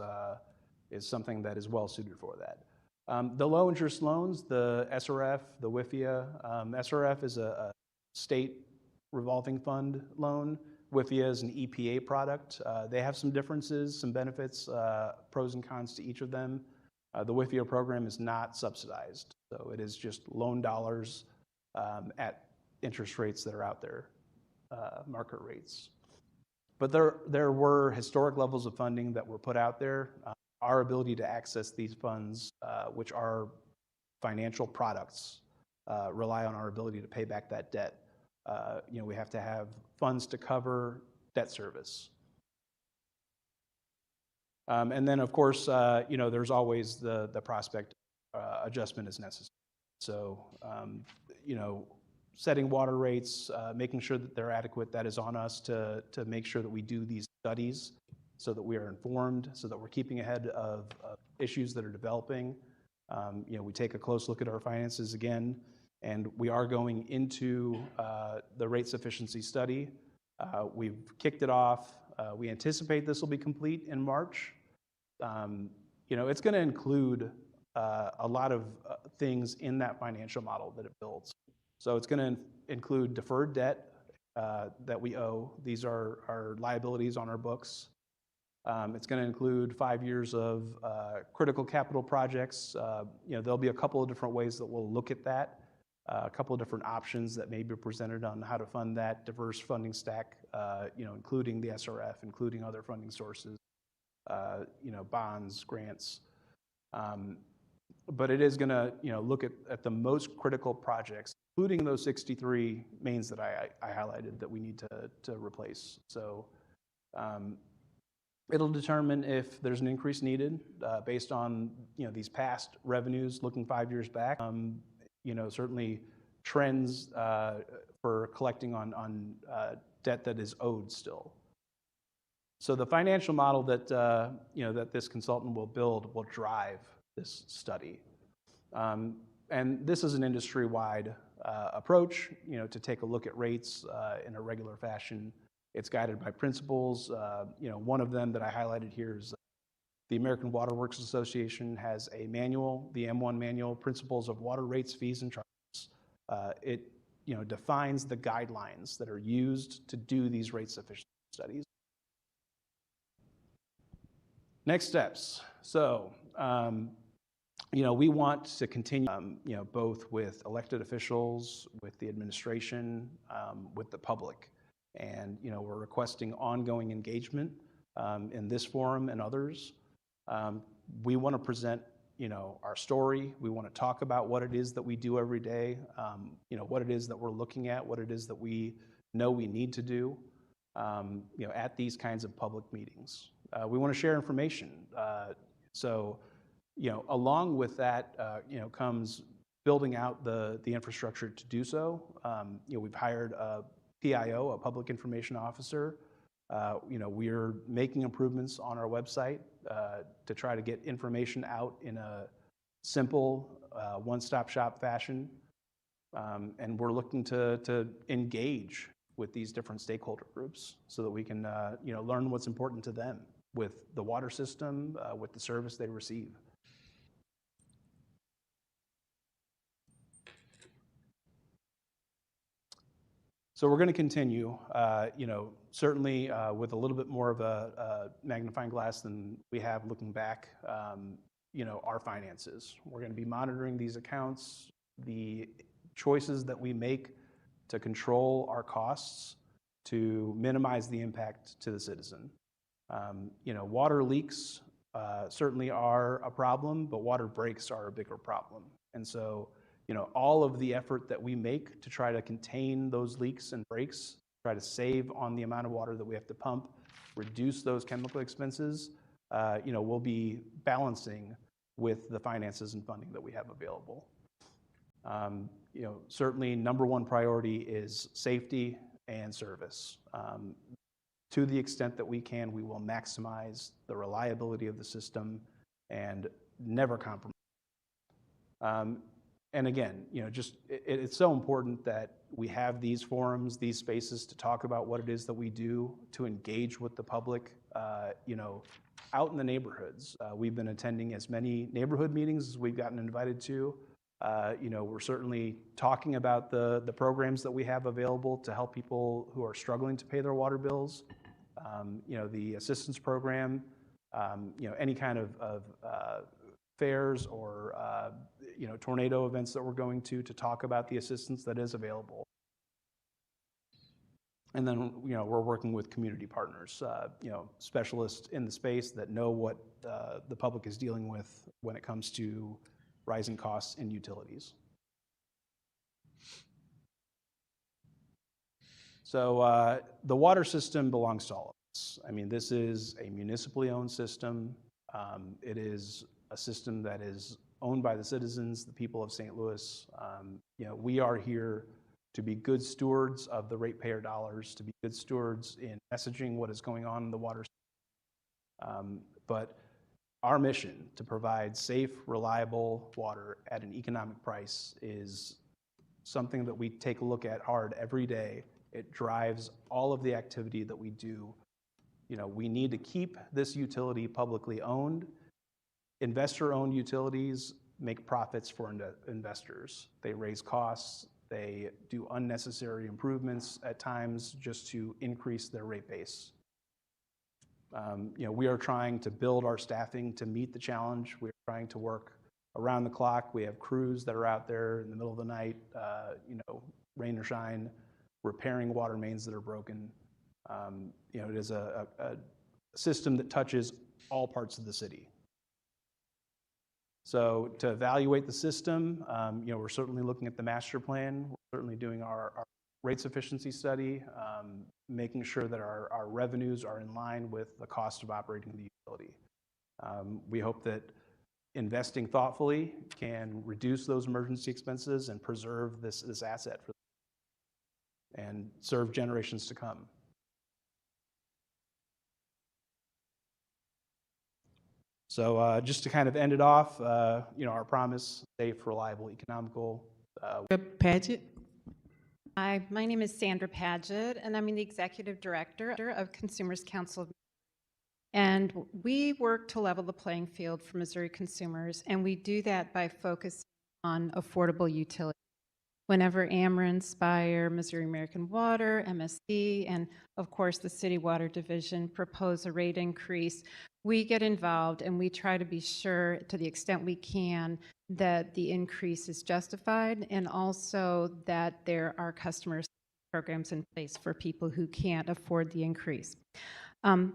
something that is well suited for that. The low interest loans, the SRF, the WIFIA. SRF is a state revolving fund loan. WIFIA is an EPA product. They have some differences, some benefits, pros and cons to each of them. The WIFIA program is not subsidized, so it is just loan dollars at interest rates that are out there, market rates. But there were historic levels of funding that were put out there. Our ability to access these funds, which are financial products, rely on our ability to pay back that debt. We have to have funds to cover debt service. And then, of course, there's always the prospect adjustment is necessary. So, setting water rates, making sure that they're adequate, that is on us to make sure that we do these studies so that we are informed, so that we're keeping ahead of issues that are developing. We take a close look at our finances again, and we are going into the rate sufficiency study. We've kicked it off. We anticipate this will be complete in March. It's going to include a lot of things in that financial model that it builds. So it's going to include deferred debt that we owe. These are our liabilities on our books. It's going to include 5 years of critical capital projects. There'll be a couple of different ways that we'll look at that, a couple of different options that may be presented on how to fund that diverse funding stack, including the SRF, including other funding sources, bonds, grants. But it is going to, look at the most critical projects, including those 63 mains that I highlighted that we need to replace. So It'll determine if there's an increase needed based on these past revenues looking 5 years back. Certainly trends for collecting on debt that is owed still. So the financial model that that this consultant will build will drive this study, and this is an industry-wide approach. To take a look at rates in a regular fashion. It's guided by principles. One of them that I highlighted here is the American Water Works Association has a manual, the M1 manual, Principles of Water Rates, Fees, and Charges. It defines the guidelines that are used to do these rate sufficiency studies. Next steps. So, we want to continue, both with elected officials, with the administration, with the public. And, we're requesting ongoing engagement in this forum and others. We want to present, our story. We want to talk about what it is that we do every day, what it is that we're looking at, what it is that we know we need to do, at these kinds of public meetings. We want to share information. Along with that, comes building out the infrastructure to do so. We've hired a PIO, a Public Information Officer. We're making improvements on our website to try to get information out in a simple, one-stop shop fashion. And we're looking to engage with these different stakeholder groups so that we can learn what's important to them with the water system, with the service they receive. So we're going to continue, certainly with a little bit more of a magnifying glass than we have looking back, our finances. We're going to be monitoring these accounts, the choices that we make to control our costs to minimize the impact to the citizen. Water leaks certainly are a problem, but water breaks are a bigger problem. And so, all of the effort that we make to try to contain those leaks and breaks, try to save on the amount of water that we have to pump, reduce those chemical expenses, we'll be balancing with the finances and funding that we have available. Certainly number one priority is safety and service. To the extent that we can, we will maximize the reliability of the system and never compromise. And again, it's so important that we have these forums, these spaces to talk about what it is that we do, to engage with the public, out in the neighborhoods. We've been attending as many neighborhood meetings as we've gotten invited to. We're certainly talking about the programs that we have available to help people who are struggling to pay their water bills. The assistance program, any kind of fairs or tornado events that we're going to talk about the assistance that is available. And then we're working with community partners, specialists in the space that know what the public is dealing with when it comes to rising costs in utilities. So the water system belongs to all of us. I mean, this is a municipally owned system. It is a system that is owned by the citizens, the people of St. Louis. We are here to be good stewards of the ratepayer dollars, to be good stewards in messaging what is going on in the water system. But our mission to provide safe, reliable water at an economic price is something that we take a look at hard every day. It drives all of the activity that we do. We need to keep this utility publicly owned. Investor-owned utilities make profits for investors. They raise costs. They do unnecessary improvements at times just to increase their rate base. We are trying to build our staffing to meet the challenge. We're trying to work around the clock. We have crews that are out there in the middle of the night, rain or shine, repairing water mains that are broken. It is a system that touches all parts of the city. So to evaluate the system, we're certainly looking at the master plan. We're certainly doing our rate sufficiency study, making sure that our revenues are in line with the cost of operating the utility. We hope that investing thoughtfully can reduce those emergency expenses and preserve this asset and serve generations to come. So just to kind of end it off, our promise: safe, reliable, economical. Paget? Hi, my name is Sandra Paget, and I'm the Executive Director of Consumers Council. And we work to level the playing field for Missouri consumers, and we do that by focusing on affordable utilities. Whenever Ameren, Spire, Missouri American Water, MSD, and of course the City Water Division propose a rate increase, we get involved and we try to be sure, to the extent we can, that the increase is justified and also that there are customer programs in place for people who can't afford the increase.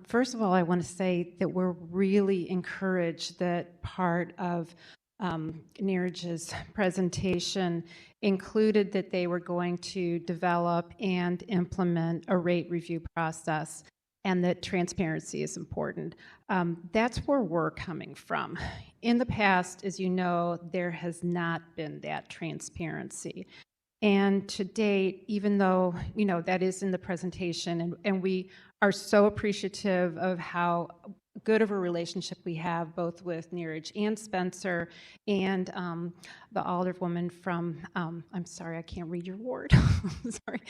First of all, I want to say that we're really encouraged that part of Neeraj's presentation included that they were going to develop and implement a rate review process and that transparency is important. That's where we're coming from. In the past, as you know, there has not been that transparency. And to date, even though, that is in the presentation, and we are so appreciative of how good of a relationship we have both with Neeraj and Spencer and the alderwoman from, I'm sorry, I can't read your ward. Sorry,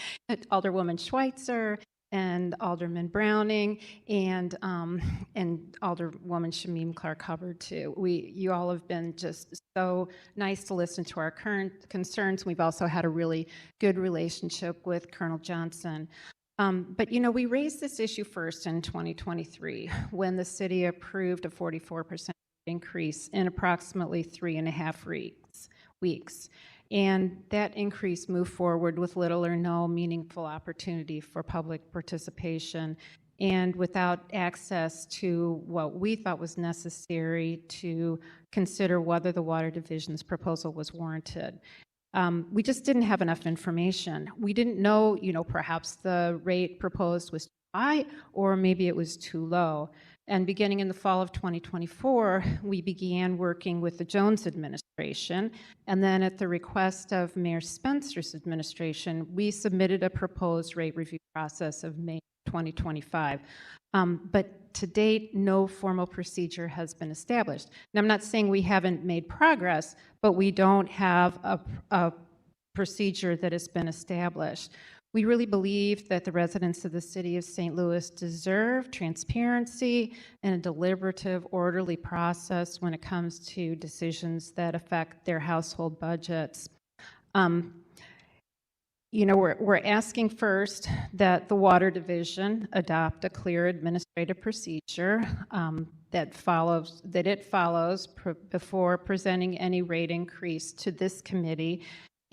Alderwoman Schweitzer and Alderman Browning and Alderwoman Shamim Clark Hubbard too. You all have been just so nice to listen to our current concerns. We've also had a really good relationship with Colonel Johnson. But we raised this issue first in 2023 when the city approved a 44% increase in approximately 3.5 weeks. And that increase moved forward with little or no meaningful opportunity for public participation and without access to what we thought was necessary to consider whether the Water Division's proposal was warranted. We just didn't have enough information. We didn't know, perhaps the rate proposed was too high or maybe it was too low. And beginning in the fall of 2024, we began working with the Jones administration. And then at the request of Mayor Spencer's administration, we submitted a proposed rate review process of May 2025. But to date, no formal procedure has been established. And I'm not saying we haven't made progress, but we don't have a procedure that has been established. We really believe that the residents of the city of St. Louis deserve transparency and a deliberative, orderly process when it comes to decisions that affect their household budgets. We're asking first that the Water Division adopt a clear administrative procedure that it follows before presenting any rate increase to this committee,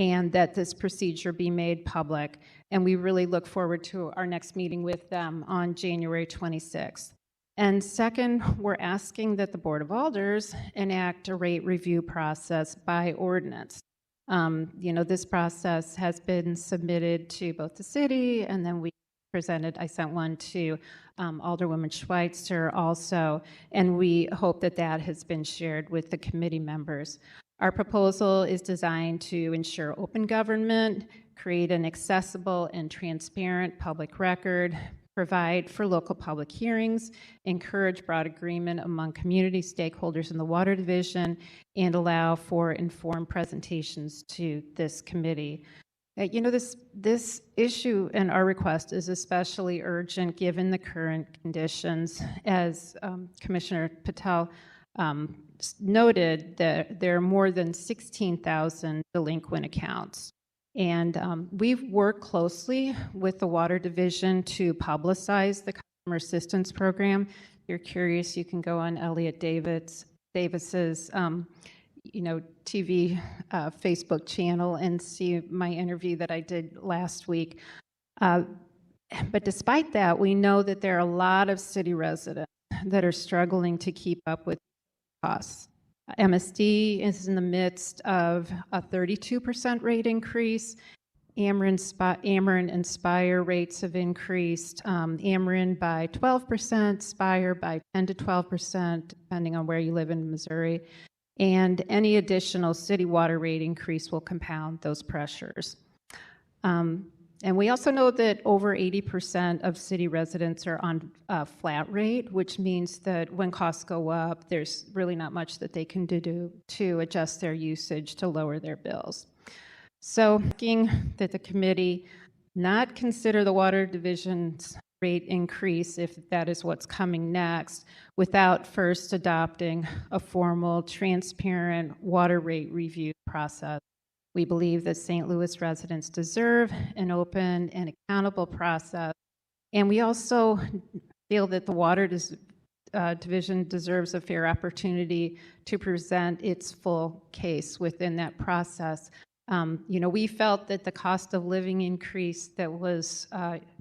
and that this procedure be made public. And we really look forward to our next meeting with them on January 26th. And second, we're asking that the Board of Alders enact a rate review process by ordinance. This process has been submitted to both the city, and then I sent one to Alderwoman Schweitzer also, and we hope that that has been shared with the committee members. Our proposal is designed to ensure open government, create an accessible and transparent public record, provide for local public hearings, encourage broad agreement among community stakeholders in the Water Division, and allow for informed presentations to this committee. This issue and our request is especially urgent given the current conditions. As Commissioner Patel noted, that there are more than 16,000 delinquent accounts. And we've worked closely with the Water Division to publicize the Customer Assistance Program. If you're curious, you can go on Elliot Davis's TV Facebook channel and see my interview that I did last week. But despite that, we know that there are a lot of city residents that are struggling to keep up with costs. MSD is in the midst of a 32% rate increase. Ameren and Spire rates have increased. Ameren by 12%, Spire by 10 to 12%, depending on where you live in Missouri. And any additional city water rate increase will compound those pressures. And we also know that over 80% of city residents are on a flat rate, which means that when costs go up, there's really not much that they can do to adjust their usage to lower their bills. So asking that the committee not consider the water division's rate increase, if that is what's coming next, without first adopting a formal, transparent water rate review process. We believe that St. Louis residents deserve an open and accountable process. And we also feel that the water division deserves a fair opportunity to present its full case within that process. We felt that the cost of living increase that was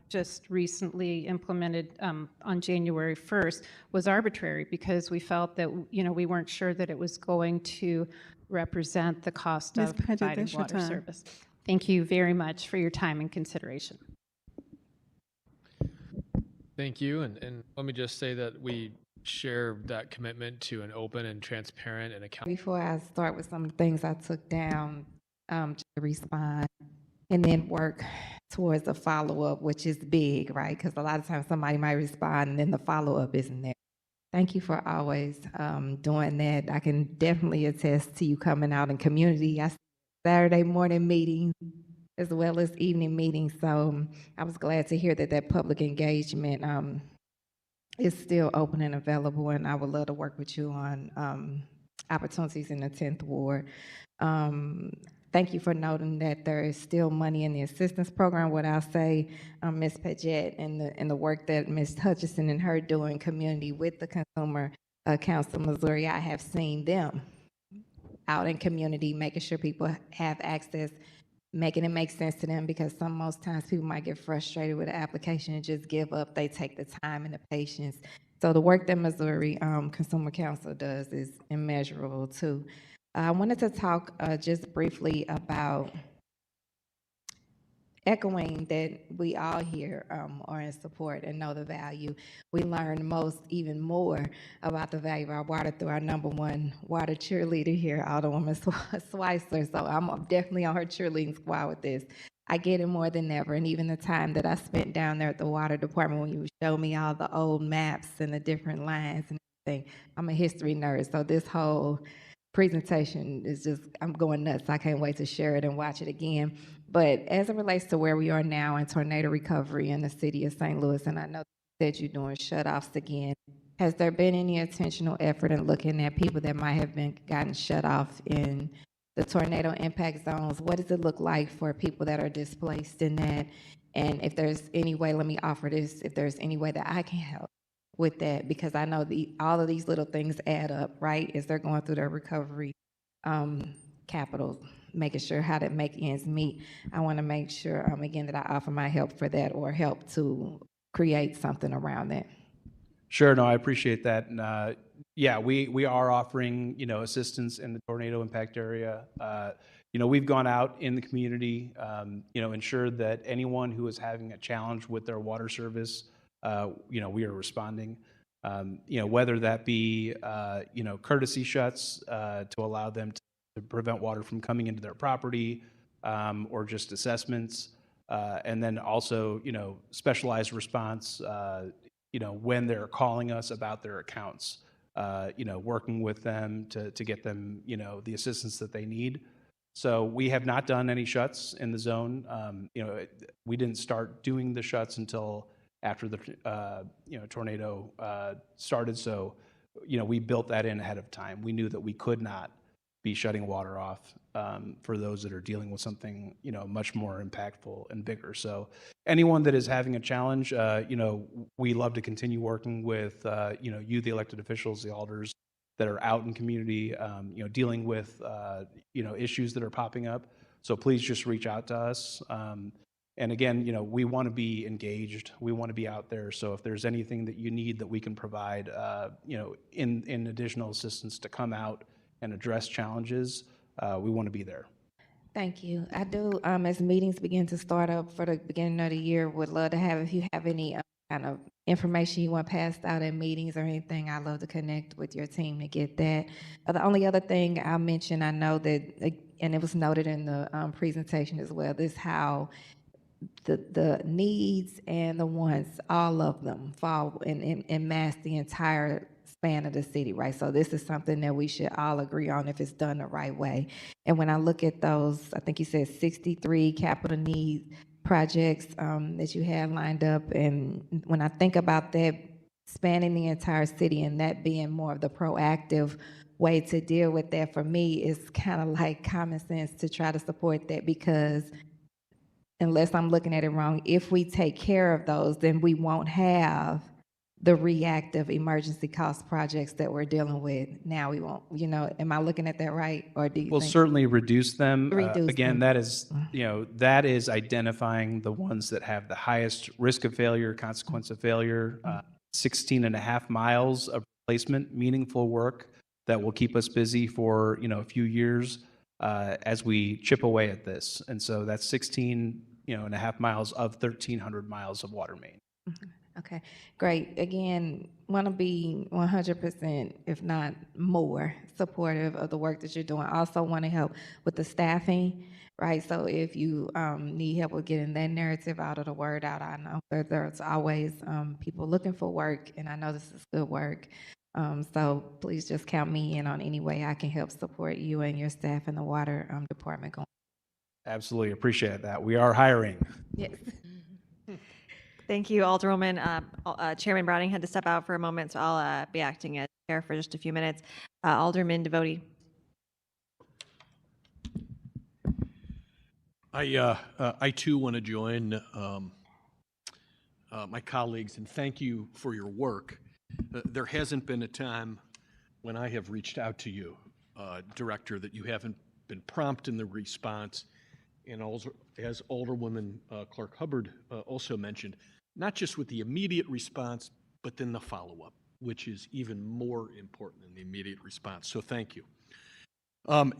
just recently implemented on January 1st was arbitrary, because we felt that, we weren't sure that it was going to represent the cost Ms. of Paget, providing that's your water time. service. Thank you very much for your time and consideration. Thank you. And let me just say that we share that commitment to an open and transparent and accountable. Before I start with some of the things I took down to respond, and then work towards a follow-up, which is big, right? Because a lot of times somebody might respond and then the follow-up isn't there. Thank you for always doing that. I can definitely attest to you coming out in community. I see Saturday morning meetings as well as evening meetings. So I was glad to hear that that public engagement is still open and available, and I would love to work with you on opportunities in the 10th Ward. Thank you for noting that there is still money in the assistance program. What I'll say, Ms. Paget, and the work that Ms. Hutchison and her doing community with the Consumer Council of Missouri, I have seen them out in community, making sure people have access, making it make sense to them, because most times people might get frustrated with the application and just give up. They take the time and the patience. So the work that Missouri Consumer Council does is immeasurable too. I wanted to talk just briefly about echoing that we all here are in support and know the value. We learn even more about the value of our water through our #1 water cheerleader here, Alderwoman Schweitzer. So I'm definitely on her cheerleading squad with this. I get it more than ever, and even the time that I spent down there at the water department when you showed me all the old maps and the different lines and everything. I'm a history nerd, so this whole presentation is just, I'm going nuts. I can't wait to share it and watch it again. But as it relates to where we are now in tornado recovery in the city of St. Louis, and I know that you're doing shutoffs again, has there been any intentional effort in looking at people that might have gotten shut off in the tornado impact zones? What does it look like for people that are displaced in that? And if there's any way, let me offer this, if there's any way that I can help with that, because I know all of these little things add up, right? As they're going through their recovery capital, making sure how to make ends meet. I want to make sure, again, that I offer my help for that, or help to create something around that. Sure, no, I appreciate that. And yeah, we are offering, assistance in the tornado impact area. We've gone out in the community, ensured that anyone who is having a challenge with their water service, we are responding, whether that be, courtesy shuts to allow them to prevent water from coming into their property, or just assessments, and then also, specialized response, when they're calling us about their accounts, working with them to get them, the assistance that they need. So we have not done any shuts in the zone. We didn't start doing the shuts until after the tornado started. So, we built that in ahead of time. We knew that we could not be shutting water off for those that are dealing with something, much more impactful and bigger. So anyone that is having a challenge, we love to continue working with, you, the elected officials, the alders that are out in community, dealing with, issues that are popping up. So please just reach out to us. And again, we want to be engaged. We want to be out there. So if there's anything that you need that we can provide, in additional assistance to come out and address challenges, we want to be there. Thank you. I do, as meetings begin to start up for the beginning of the year, would love to have, if you have any kind of information you want passed out at meetings or anything, I'd love to connect with your team to get that. The only other thing I'll mention, I know that, and it was noted in the presentation as well, is how the needs and the wants, all of them fall and mask the entire span of the city, right? So this is something that we should all agree on if it's done the right way. And when I look at those, I think you said 63 capital need projects that you had lined up, and when I think about that spanning the entire city and that being more of the proactive way to deal with that, for me, is kind of like common sense to try to support that, because unless I'm looking at it wrong, if we take care of those, then we won't have the reactive emergency cost projects that we're dealing with now. We won't, am I looking at that right? Or do you We'll think? certainly reduce them. Reduce Again, them. that is identifying the ones that have the highest risk of failure, consequence of failure, 16 and a half miles of replacement, meaningful work that will keep us busy for, a few years as we chip away at this. And so that's 16, and a half miles of 1,300 miles of water main. Okay, great. Again, want to be 100%, if not more, supportive of the work that you're doing. Also want to help with the staffing, right? So if you need help with getting that narrative out or the word out, I know there's always people looking for work, and I know this is good work. So please just count me in on any way I can help support you and your staff in the water department. Absolutely appreciate that. We are hiring. Yes. Thank you, Alderwoman. Chairman Browning had to step out for a moment, so I'll be acting as chair for just a few minutes. Alderman Devotee. I too want to join my colleagues and thank you for your work. There hasn't been a time when I have reached out to you, Director, that you haven't been prompt in the response. And also, as Alderwoman Clark Hubbard also mentioned, not just with the immediate response, but then the follow-up, which is even more important than the immediate response. So thank you.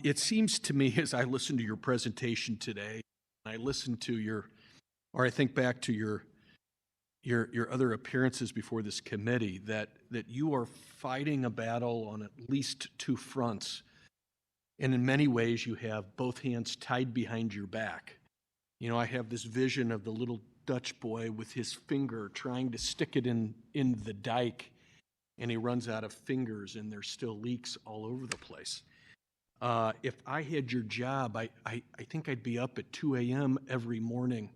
It seems to me, as I listen to your presentation today, and I listen to I think back to your other appearances before this committee, that you are fighting a battle on at least two fronts. And in many ways, you have both hands tied behind your back. I have this vision of the little Dutch boy with his finger trying to stick it in the dike, and he runs out of fingers, and there's still leaks all over the place. If I had your job, I think I'd be up at 2 a.m. every morning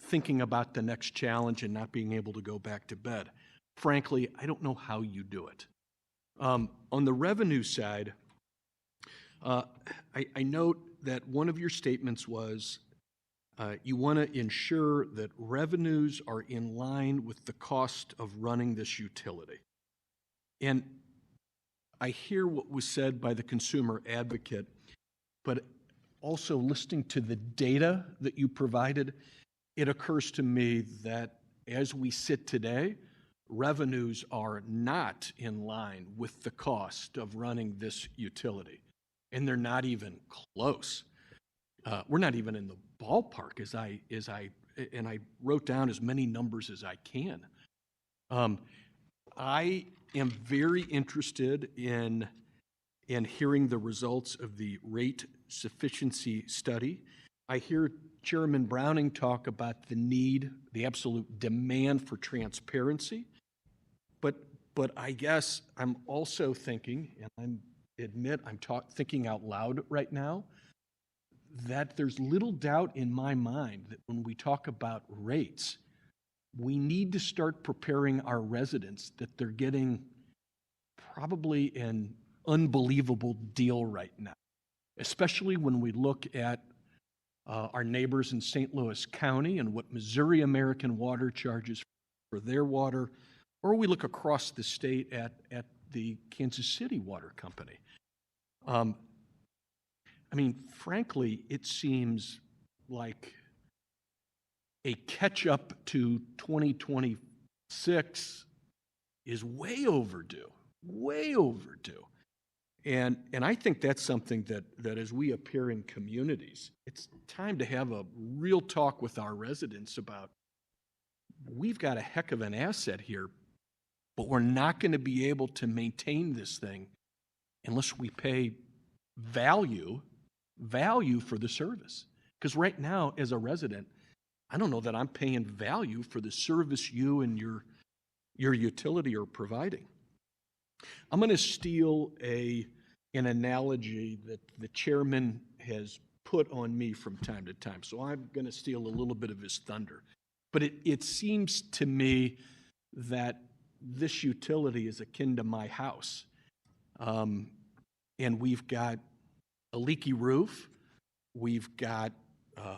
thinking about the next challenge and not being able to go back to bed. Frankly, I don't know how you do it. On the revenue side, I note that one of your statements was you want to ensure that revenues are in line with the cost of running this utility. And I hear what was said by the consumer advocate, but also listening to the data that you provided, it occurs to me that as we sit today, revenues are not in line with the cost of running this utility. And they're not even close. We're not even in the ballpark and I wrote down as many numbers as I can. I am very interested in hearing the results of the rate sufficiency study. I hear Chairman Browning talk about the absolute demand for transparency. But I guess I'm also thinking, and I'm thinking out loud right now, that there's little doubt in my mind that when we talk about rates, we need to start preparing our residents that they're getting probably an unbelievable deal right now, especially when we look at our neighbors in St. Louis County and what Missouri American Water charges for their water, or we look across the state at the Kansas City Water Company. Frankly, it seems like a catch-up to 2026 is way overdue. And I think that's something that as we appear in communities, it's time to have a real talk with our residents about, we've got a heck of an asset here, but we're not going to be able to maintain this thing unless we pay value for the service. Because right now, as a resident, I don't know that I'm paying value for the service you and your utility are providing. I'm going to steal an analogy that the chairman has put on me from time to time. So I'm going to steal a little bit of his thunder. But it seems to me that this utility is akin to my house. And we've got a leaky roof. We've got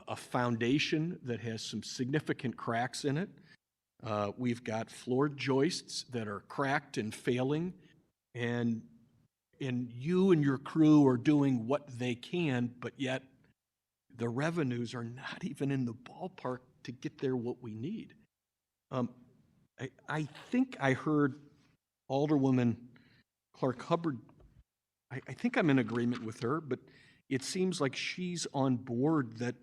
a foundation that has some significant cracks in it. We've got floor joists that are cracked and failing. And you and your crew are doing what they can, but yet the revenues are not even in the ballpark to get there what we need. I think I heard Alderwoman Clark Hubbard, I think I'm in agreement with her, but it seems like she's on board that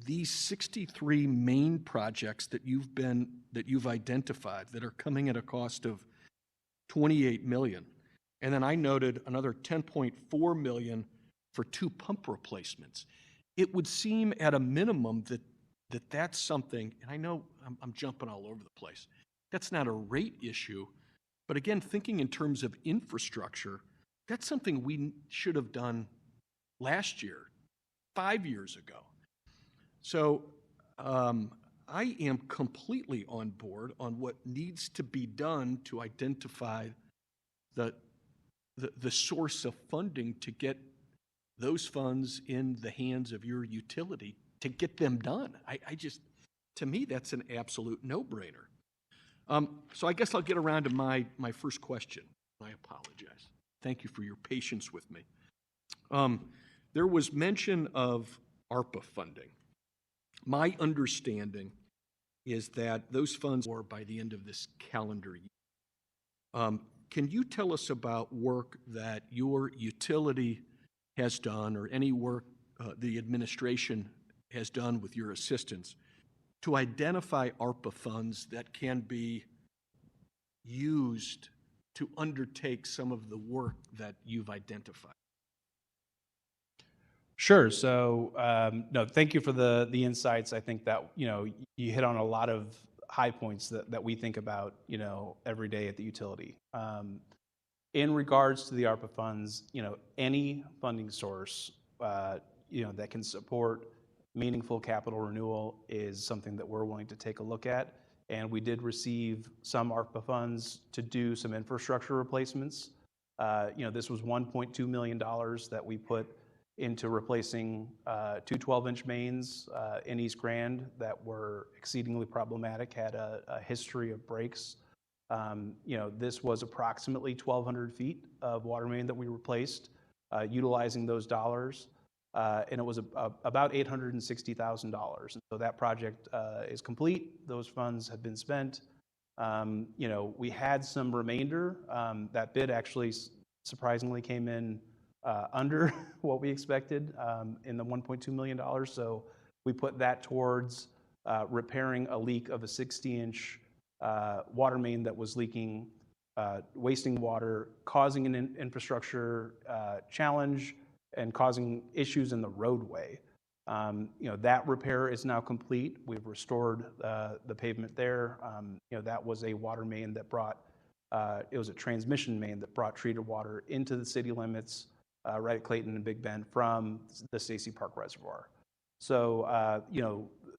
these 63 main projects that you've identified that are coming at a cost of $28 million. And then I noted another $10.4 million for 2 pump replacements. It would seem at a minimum that's something, and I know I'm jumping all over the place, that's not a rate issue, but again, thinking in terms of infrastructure, that's something we should have done last year, 5 years ago. So I am completely on board on what needs to be done to identify the source of funding to get those funds in the hands of your utility to get them done. To me, that's an absolute no-brainer. So I guess I'll get around to my first question. I apologize. Thank you for your patience with me. There was mention of ARPA funding. My understanding is that those funds are by the end of this calendar year. Can you tell us about work that your utility has done, or any work the administration has done with your assistance, to identify ARPA funds that can be used to undertake some of the work that you've identified? Sure. So, no, thank you for the insights. I think that, you hit on a lot of high points that we think about, every day at the utility. In regards to the ARPA funds, any funding source, that can support meaningful capital renewal is something that we're willing to take a look at. And we did receive some ARPA funds to do some infrastructure replacements. This was $1.2 million that we put into replacing 2 12-inch mains in East Grand that were exceedingly problematic, had a history of breaks. This was approximately 1,200 feet of water main that we replaced utilizing those dollars. And it was about $860,000. And so that project is complete. Those funds have been spent. We had some remainder. That bid actually surprisingly came in under what we expected in the $1.2 million. So we put that towards repairing a leak of a 60-inch water main that was leaking, wasting water, causing an infrastructure challenge, and causing issues in the roadway. That repair is now complete. We've restored the pavement there. That was a water main that brought, it was a transmission main that brought treated water into the city limits right at Clayton and Big Bend from the Stacy Park Reservoir. So,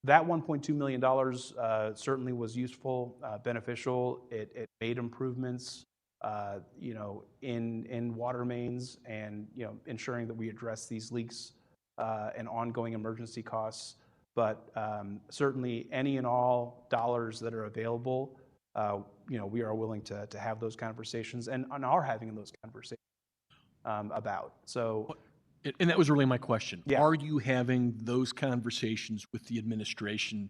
that $1.2 million certainly was useful, beneficial. It made improvements, in water mains, and, ensuring that we address these leaks and ongoing emergency costs. But certainly any and all dollars that are available, we are willing to have those conversations and are having those conversations about. So, and that was really my question. Yeah. Are you having those conversations with the administration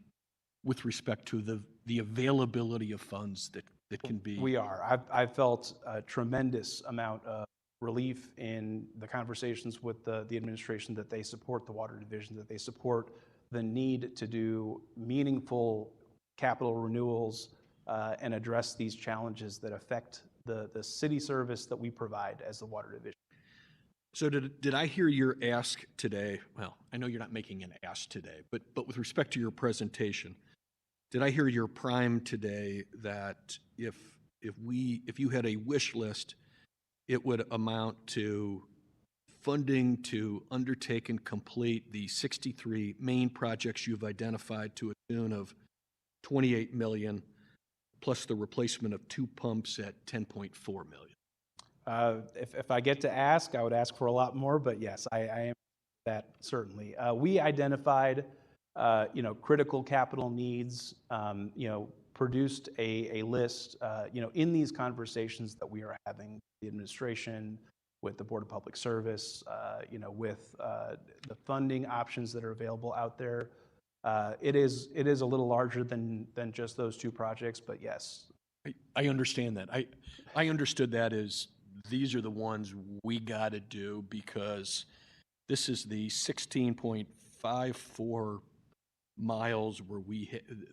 with respect to the availability of funds that can be? We are. I've felt a tremendous amount of relief in the conversations with the administration that they support the water division, that they support the need to do meaningful capital renewals and address these challenges that affect the city service that we provide as the water division. So did I hear your ask today? Well, I know you're not making an ask today, but with respect to your presentation, did I hear your prime today that if you had a wish list, it would amount to funding to undertake and complete the 63 main projects you've identified to a tune of 28 million, plus the replacement of 2 pumps at 10.4 million? If I get to ask, I would ask for a lot more, but yes, I am that certainly. We identified, critical capital needs, produced a list, in these conversations that we are having, the administration, with the Board of Public Service, with the funding options that are available out there. It is a little larger than just those 2 projects, but yes. I understand that. I understood that as these are the ones we got to do because this is the 16.54 miles where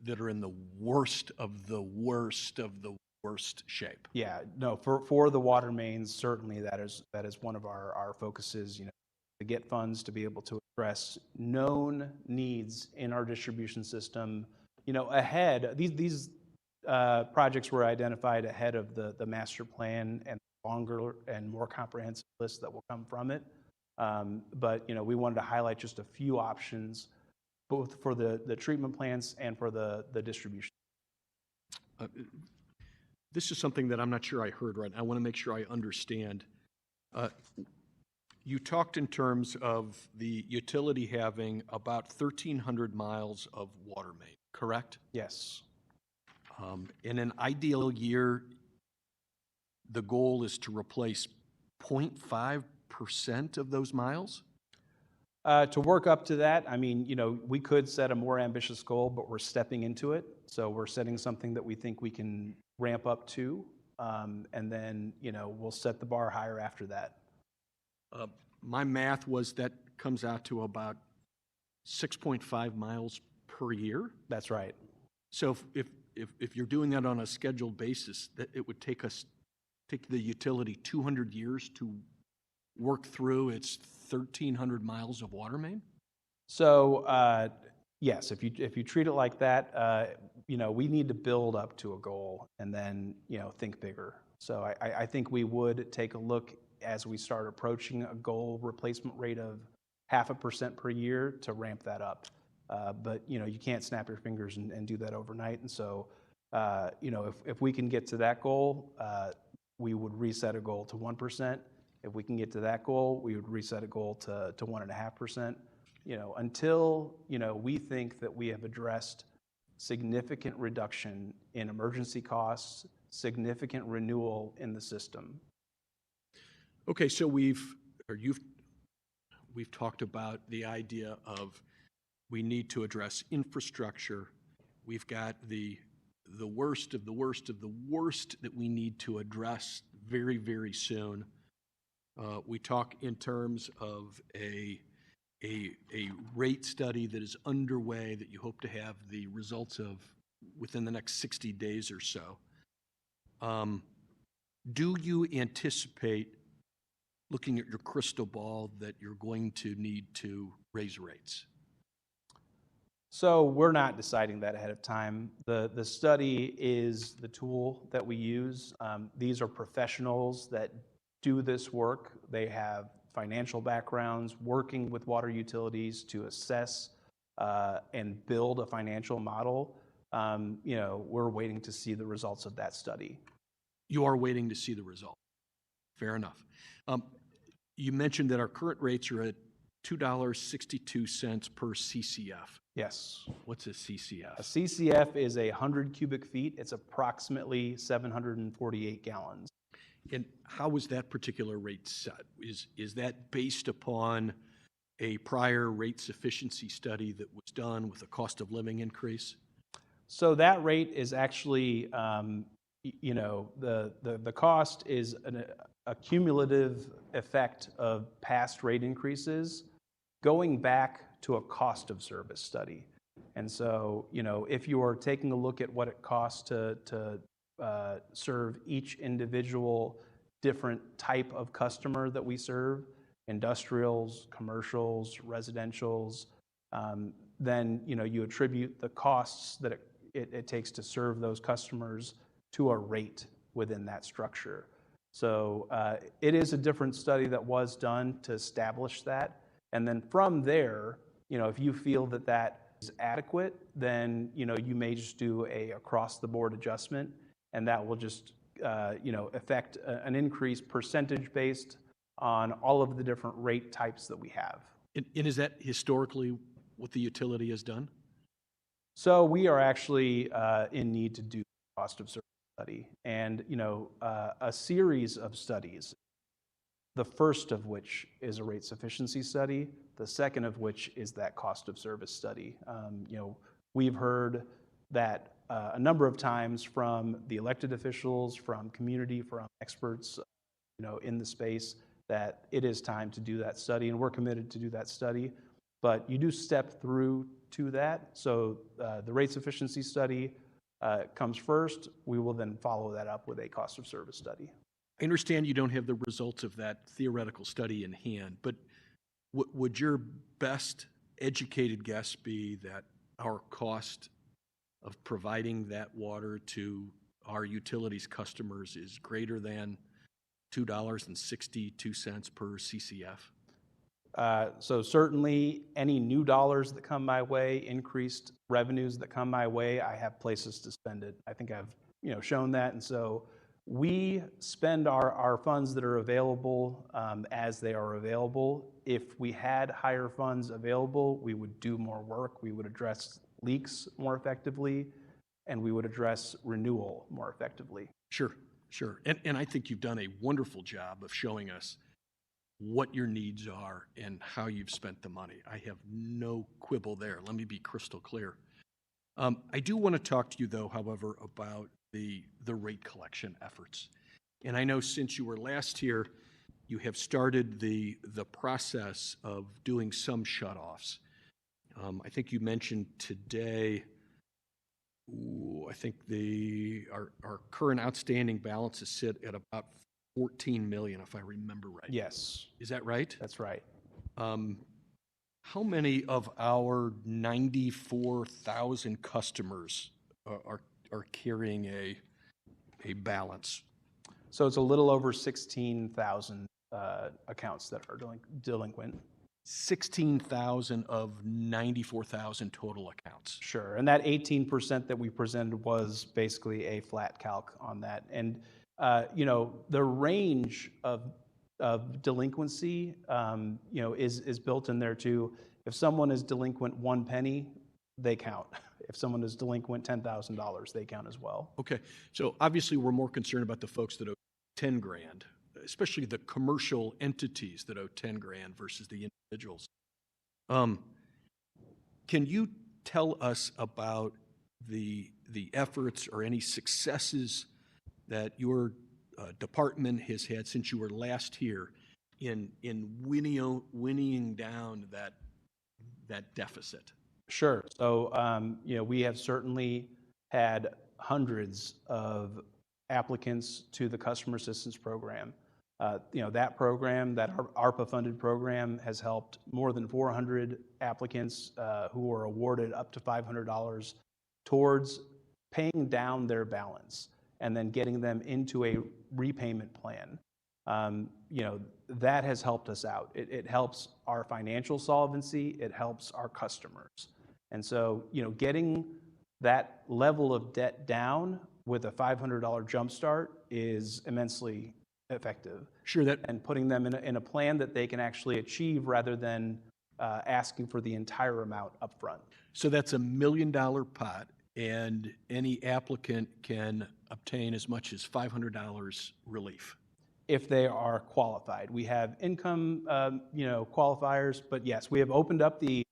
that are in the worst of the worst of the worst shape. Yeah, no, for the water mains, certainly that is one of our focuses, to get funds to be able to address known needs in our distribution system, ahead. These projects were identified ahead of the master plan and longer and more comprehensive list that will come from it. But we wanted to highlight just a few options, both for the treatment plants and for the distribution. This is something that I'm not sure I heard right. I want to make sure I understand. You talked in terms of the utility having about 1,300 miles of water main, correct? Yes. In an ideal year, the goal is to replace 0.5% of those miles? To work up to that, we could set a more ambitious goal, but we're stepping into it. So we're setting something that we think we can ramp up to, and then, we'll set the bar higher after that. My math was that comes out to about 6.5 miles per year. That's right. So if you're doing that on a scheduled basis, that it would take the utility 200 years to work through its 1,300 miles of water main? So, yes, if you treat it like that, we need to build up to a goal and then, think bigger. So I think we would take a look as we start approaching a goal replacement rate of 0.5% per year to ramp that up. But, you can't snap your fingers and do that overnight. And so, if we can get to that goal, we would reset a goal to 1%. If we can get to that goal, we would reset a goal to 1.5%. Until, we think that we have addressed significant reduction in emergency costs, significant renewal in the system. Okay, so we've talked about the idea of we need to address infrastructure. We've got the worst of the worst of the worst that we need to address very, very soon. We talk in terms of a rate study that is underway that you hope to have the results of within the next 60 days or so. Do you anticipate, looking at your crystal ball, that you're going to need to raise rates? So we're not deciding that ahead of time. The study is the tool that we use. These are professionals that do this work. They have financial backgrounds working with water utilities to assess and build a financial model. We're waiting to see the results of that study. You are waiting to see the result. Fair enough. You mentioned that our current rates are at $2.62 per CCF. Yes. What's a CCF? A CCF is 100 cubic feet. It's approximately 748 gallons. And how was that particular rate set? Is that based upon a prior rate sufficiency study that was done with a cost of living increase? So that rate is actually, the cost is a cumulative effect of past rate increases going back to a cost of service study. And so, if you are taking a look at what it costs to serve each individual different type of customer that we serve, industrials, commercials, residentials, then, you attribute the costs that it takes to serve those customers to a rate within that structure. So it is a different study that was done to establish that. And then from there, if you feel that that is adequate, then, you may just do a across-the-board adjustment, and that will just, affect an increase percentage based on all of the different rate types that we have. And is that historically what the utility has done? So we are actually in need to do a cost of service study, and a series of studies. The first of which is a rate sufficiency study. The second of which is that cost of service study. We've heard that a number of times from the elected officials, from community, from experts, in the space, that it is time to do that study, and we're committed to do that study. But you do step through to that. So the rate sufficiency study comes first. We will then follow that up with a cost of service study. I understand you don't have the results of that theoretical study in hand, but would your best educated guess be that our cost of providing that water to our utilities customers is greater than $2.62 per CCF? So certainly any new dollars that come my way, increased revenues that come my way, I have places to spend it. I think I've shown that. And so we spend our funds that are available as they are available. If we had higher funds available, we would do more work. We would address leaks more effectively, and we would address renewal more effectively. Sure. And I think you've done a wonderful job of showing us what your needs are and how you've spent the money. I have no quibble there. Let me be crystal clear. I do want to talk to you, though, however, about the rate collection efforts. And I know since you were last here, you have started the process of doing some shutoffs. I think you mentioned today, I think our current outstanding balances sit at about 14 million, if I remember right. Yes. Is that right? That's right. How many of our 94,000 customers are carrying a balance? So it's a little over 16,000 accounts that are delinquent. 16,000 of 94,000 total accounts. Sure, and that 18% that we presented was basically a flat calc on that. And the range of delinquency, is built in there too. If someone is delinquent 1 penny, they count. If someone is delinquent $10,000, they count as well. Okay, so obviously we're more concerned about the folks that owe 10 grand, especially the commercial entities that owe 10 grand versus the individuals. Can you tell us about the efforts or any successes that your department has had since you were last here in winning down that deficit? Sure. So, we have certainly had hundreds of applicants to the Customer Assistance Program. That program, that ARPA-funded program, has helped more than 400 applicants who were awarded up to $500 towards paying down their balance and then getting them into a repayment plan. That has helped us out. It helps our financial solvency. It helps our customers. And so, getting that level of debt down with a $500 jumpstart is immensely effective. Sure. And putting them in a plan that they can actually achieve rather than asking for the entire amount up front. So that's $1 million pot, and any applicant can obtain as much as $500 relief. If they are qualified. We have income, qualifiers, but yes, we have opened up the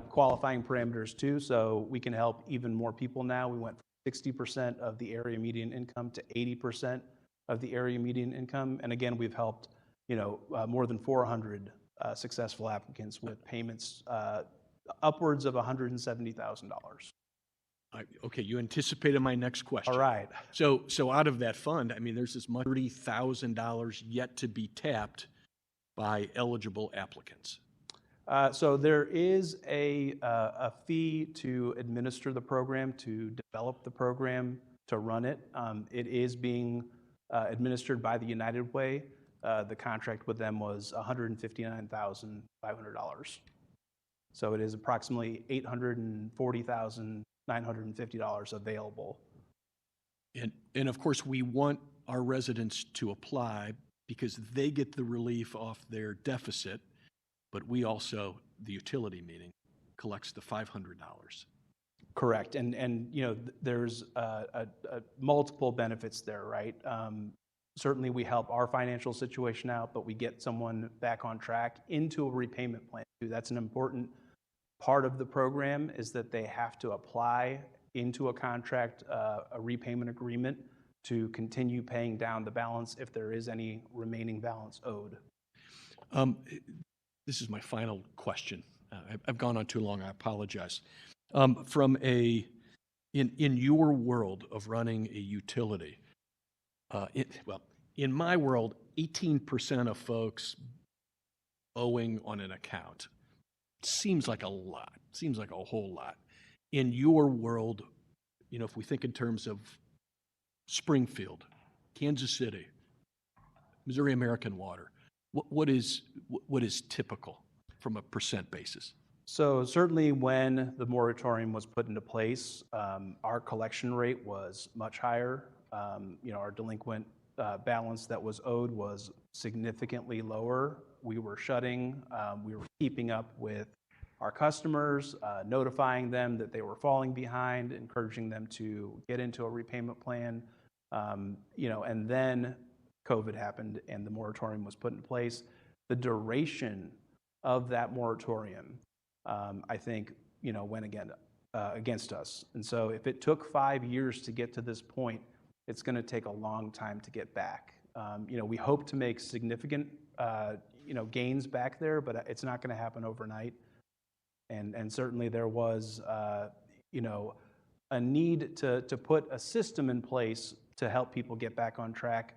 qualifying parameters too, so we can help even more people now. We went from 60% of the area median income to 80%. of the area median income. And again, we've helped, more than 400 successful applicants with payments upwards of $170,000. Okay, you anticipated my next question. All right. So out of that fund, I mean, there's this much $30,000 yet to be tapped by eligible applicants. So there is a fee to administer the program, to develop the program, to run it. It is being administered by the United Way. The contract with them was $159,500. So it is approximately $840,950 available. And of course, we want our residents to apply because they get the relief off their deficit, but we also, the utility meeting, collects the $500. Correct. And there's multiple benefits there, right? Certainly we help our financial situation out, but we get someone back on track into a repayment plan too. That's an important part of the program, is that they have to apply into a contract, a repayment agreement, to continue paying down the balance if there is any remaining balance owed. This is my final question. I've gone on too long, I apologize. In your world of running a utility, in my world, 18% of folks owing on an account seems like a lot, seems like a whole lot. In your world, if we think in terms of Springfield, Kansas City, Missouri American Water, what is typical from a percent basis? So certainly when the moratorium was put into place, our collection rate was much higher. Our delinquent balance that was owed was significantly lower. We were shutting, we were keeping up with our customers, notifying them that they were falling behind, encouraging them to get into a repayment plan. And then COVID happened and the moratorium was put in place. The duration of that moratorium, I think, went against us. And so if it took 5 years to get to this point, it's going to take a long time to get back. We hope to make significant, gains back there, but it's not going to happen overnight. And certainly there was, a need to put a system in place to help people get back on track,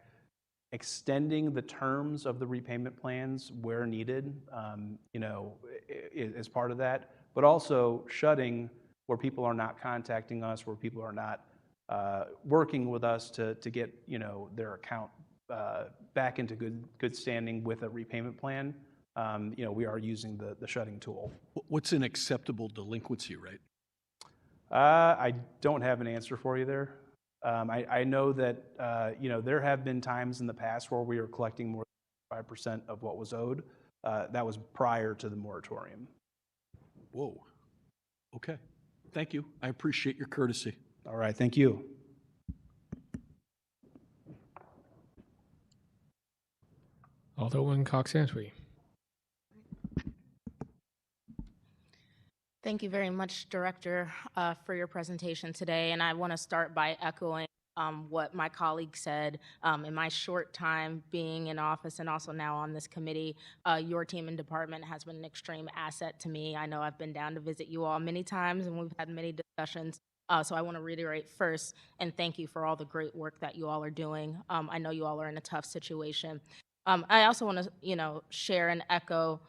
extending the terms of the repayment plans where needed, as part of that, but also shutting where people are not contacting us, where people are not working with us to get their account back into good standing with a repayment plan. We are using the shutting tool. What's an acceptable delinquency rate? I don't have an answer for you there. I know that there have been times in the past where we were collecting more than 5% of what was owed. That was prior to the moratorium. Whoa. Okay. Thank you. I appreciate your courtesy. All right. Thank you. Alderman Cox Antwi. Thank you very much, Director, for your presentation today. And I want to start by echoing what my colleague said. In my short time being in office and also now on this committee, your team and department has been an extreme asset to me. I know I've been down to visit you all many times and we've had many discussions. So I want to reiterate first and thank you for all the great work that you all are doing. I know you all are in a tough situation. I also want to, share and echo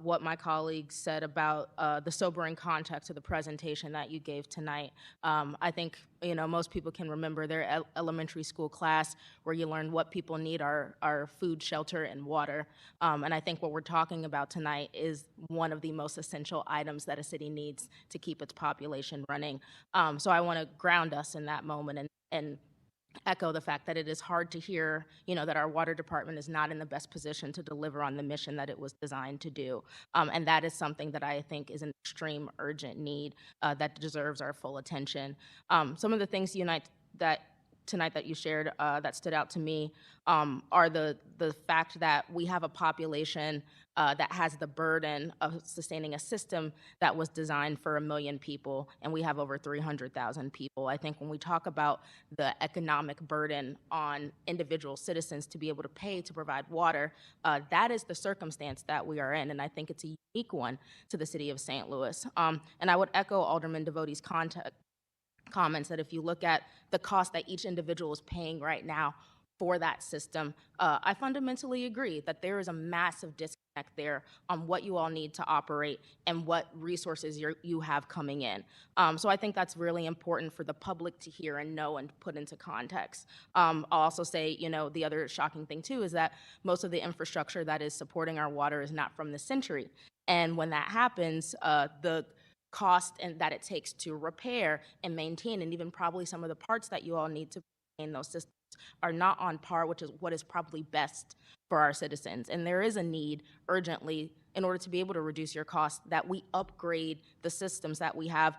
what my colleagues said about the sobering context of the presentation that you gave tonight. I think, most people can remember their elementary school class where you learn what people need are food, shelter, and water. And I think what we're talking about tonight is one of the most essential items that a city needs to keep its population running. So I want to ground us in that moment and echo the fact that it is hard to hear, that our water department is not in the best position to deliver on the mission that it was designed to do. And that is something that I think is an extreme urgent need that deserves our full attention. Some of the things that tonight that you shared that stood out to me are the fact that we have a population that has the burden of sustaining a system that was designed for 1 million people, and we have over 300,000 people. I think when we talk about the economic burden on individual citizens to be able to pay to provide water, that is the circumstance that we are in, and I think it's a unique one to the city of St. Louis. And I would echo Alderman Devote's comments that if you look at the cost that each individual is paying right now for that system, I fundamentally agree that there is a massive disconnect there on what you all need to operate and what resources you have coming in. So I think that's really important for the public to hear and know and put into context. I'll also say, the other shocking thing too is that most of the infrastructure that is supporting our water is not from this century. And when that happens, the cost and that it takes to repair and maintain, and even probably some of the parts that you all need to maintain those systems are not on par, which is what is probably best for our citizens. And there is a need urgently, in order to be able to reduce your costs, that we upgrade the systems that we have,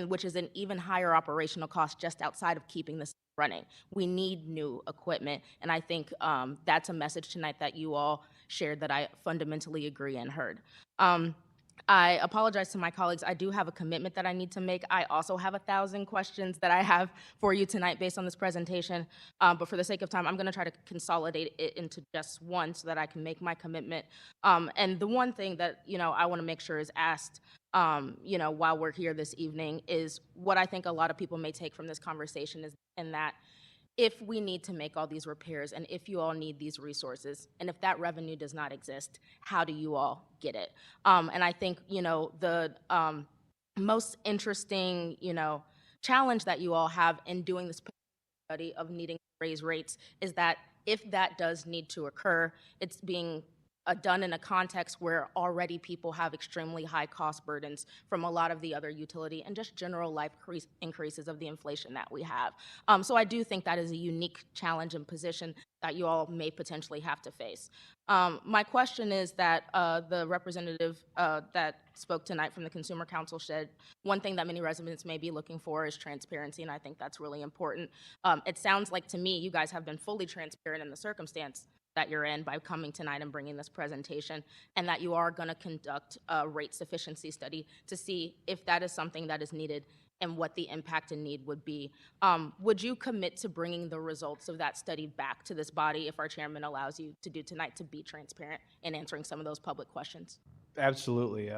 which is an even higher operational cost just outside of keeping this running. We need new equipment, and I think that's a message tonight that you all shared that I fundamentally agree and heard. I apologize to my colleagues. I do have a commitment that I need to make. I also have 1,000 questions that I have for you tonight based on this presentation. But for the sake of time, I'm going to try to consolidate it into just one so that I can make my commitment. And the one thing that, I want to make sure is asked, while we're here this evening is what I think a lot of people may take from this conversation is in that if we need to make all these repairs and if you all need these resources and if that revenue does not exist, how do you all get it? And I think, the most interesting, challenge that you all have in doing this study of needing to raise rates is that if that does need to occur, it's being done in a context where already people have extremely high cost burdens from a lot of the other utility and just general life increases of the inflation that we have. So I do think that is a unique challenge and position that you all may potentially have to face. My question is that the representative that spoke tonight from the Consumer Council said one thing that many residents may be looking for is transparency, and I think that's really important. It sounds like to me you guys have been fully transparent in the circumstance that you're in by coming tonight and bringing this presentation, and that you are going to conduct a rate sufficiency study to see if that is something that is needed and what the impact and need would be. Would you commit to bringing the results of that study back to this body if our chairman allows you to do tonight to be transparent in answering some of those public questions? Absolutely.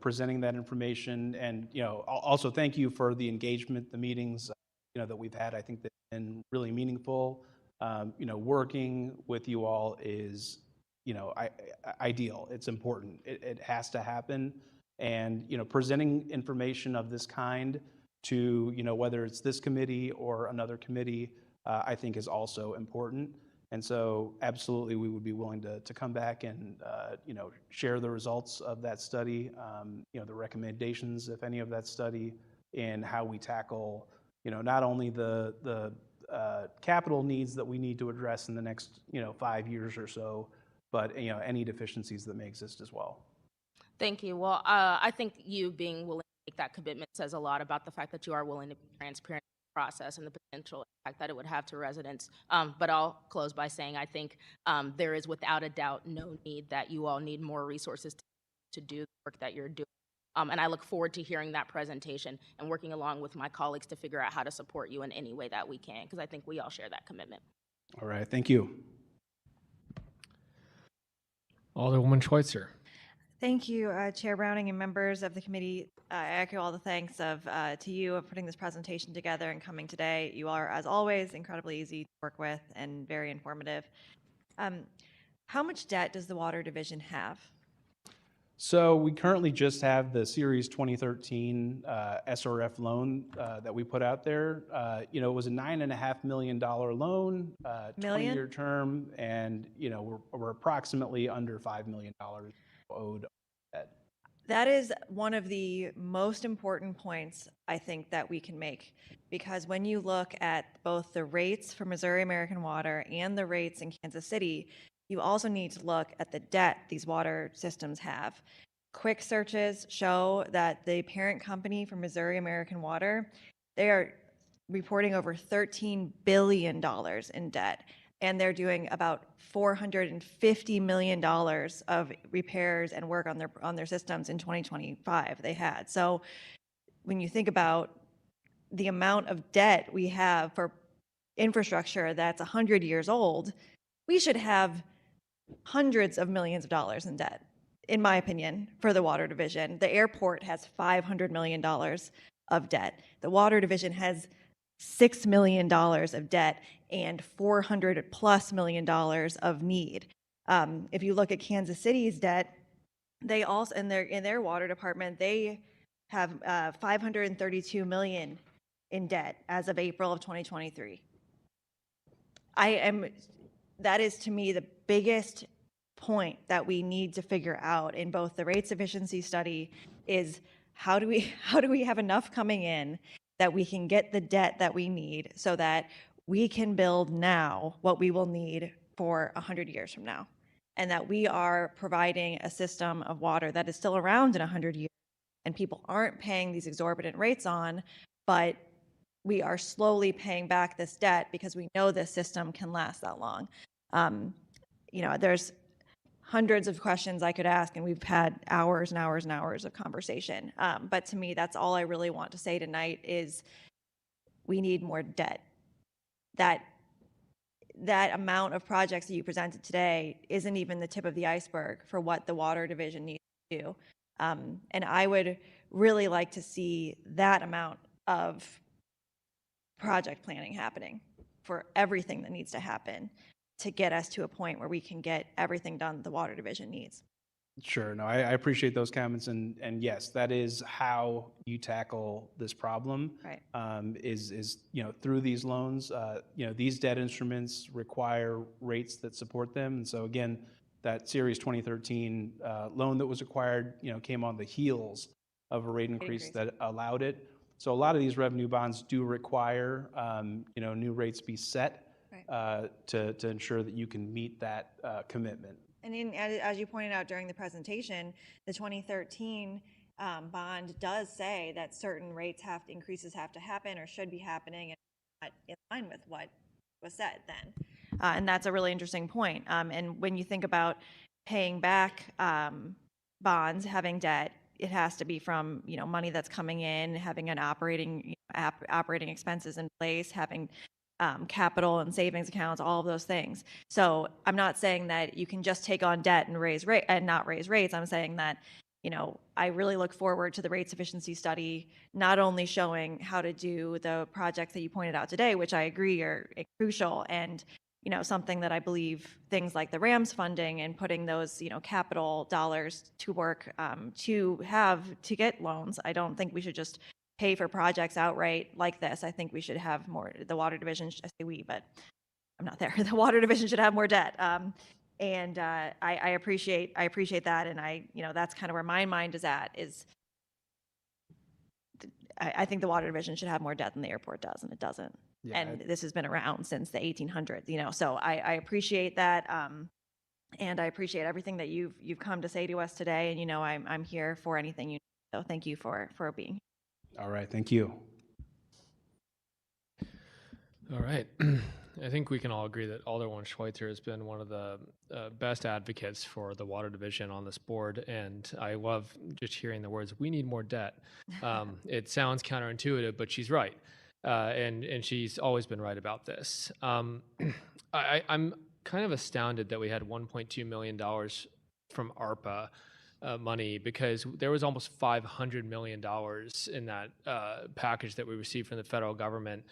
Presenting that information, and also thank you for the engagement, the meetings that we've had. I think they've been really meaningful. Working with you all is, ideal. It's important. It has to happen. And, presenting information of this kind to, whether it's this committee or another committee, I think is also important. And so absolutely, we would be willing to come back and, share the results of that study, the recommendations, if any, of that study, and how we tackle, not only the capital needs that we need to address in the next 5 years or so, but any deficiencies that may exist as well. Thank you. Well, I think you being willing to make that commitment says a lot about the fact that you are willing to be transparent in the process and the potential impact that it would have to residents. But I'll close by saying I think there is without a doubt no need that you all need more resources to do the work that you're doing. And I look forward to hearing that presentation and working along with my colleagues to figure out how to support you in any way that we can, because I think we all share that commitment. All right. Thank you. Alderwoman Schweitzer. Thank you, Chair Browning and members of the committee. I echo all the thanks to you of putting this presentation together and coming today. You are, as always, incredibly easy to work with and very informative. How much debt does the Water Division have? So we currently just have the Series 2013 SRF loan that we put out there. It was a $9.5 million loan, 20-year term, and we're approximately under $5 million owed debt. That is one of the most important points I think that we can make, because when you look at both the rates for Missouri American Water and the rates in Kansas City, you also need to look at the debt these water systems have. Quick searches show that the parent company for Missouri American Water, they are reporting over $13 billion in debt, and they're doing about $450 million of repairs and work on their systems in 2025 they had. So when you think about the amount of debt we have for infrastructure that's 100 years old, we should have hundreds of millions of dollars in debt, in my opinion, for the water division. The airport has $500 million of debt. The water division has $6 million of debt and $400+ million of need. If you look at Kansas City's debt, they also, in their water department, they have $532 million in debt as of April of 2023. That is to me the biggest point that we need to figure out in both the rates efficiency study is how do we have enough coming in that we can get the debt that we need so that we can build now what we will need for 100 years from now, and that we are providing a system of water that is still around in 100 years and people aren't paying these exorbitant rates on, but we are slowly paying back this debt because we know this system can last that long. There's hundreds of questions I could ask, and we've had hours and hours and hours of conversation. But to me, that's all I really want to say tonight is we need more debt. That amount of projects that you presented today isn't even the tip of the iceberg for what the water division needs to do. And I would really like to see that amount of project planning happening for everything that needs to happen to get us to a point where we can get everything done the water division needs. Sure. No, I appreciate those comments, and yes, that is how you tackle this problem. Right. Is through these loans. These debt instruments require rates that support them, and so again, that Series 2013 loan that was acquired, came on the heels of a rate increase that allowed it. So a lot of these revenue bonds do require new rates be set. Right. To ensure that you can meet that commitment. And as you pointed out during the presentation, the 2013 bond does say that certain increases have to happen or should be happening, and not in line with what was said then. And that's a really interesting point. And when you think about paying back bonds, having debt, it has to be from money that's coming in, having an operating expenses in place, having capital and savings accounts, all of those things. So I'm not saying that you can just take on debt and not raise rates. I'm saying that, I really look forward to the rates efficiency study, not only showing how to do the projects that you pointed out today, which I agree are crucial, and, something that I believe things like the RAMS funding and putting those, capital dollars to work to get loans. I don't think we should just pay for projects outright like this. I think we should have more, the water division, I say we, but I'm not there. The water division should have more debt. And I appreciate that. And that's kind of where my mind is at, is I think the water division should have more debt than the airport does, and it doesn't. Yeah, and this has been around since the 1800s, so I appreciate that. And I appreciate everything that you've come to say to us today. And, I'm here for anything you need. So thank you for being here. All right. Thank you. All right. I think we can all agree that Alderwoman Schweitzer has been one of the best advocates for the water division on this board. And I love just hearing the words, we need more debt. It sounds counterintuitive, but she's right. And she's always been right about this. I'm kind of astounded that we had $1.2 million from ARPA money, because there was almost $500 million in that package that we received from the federal government.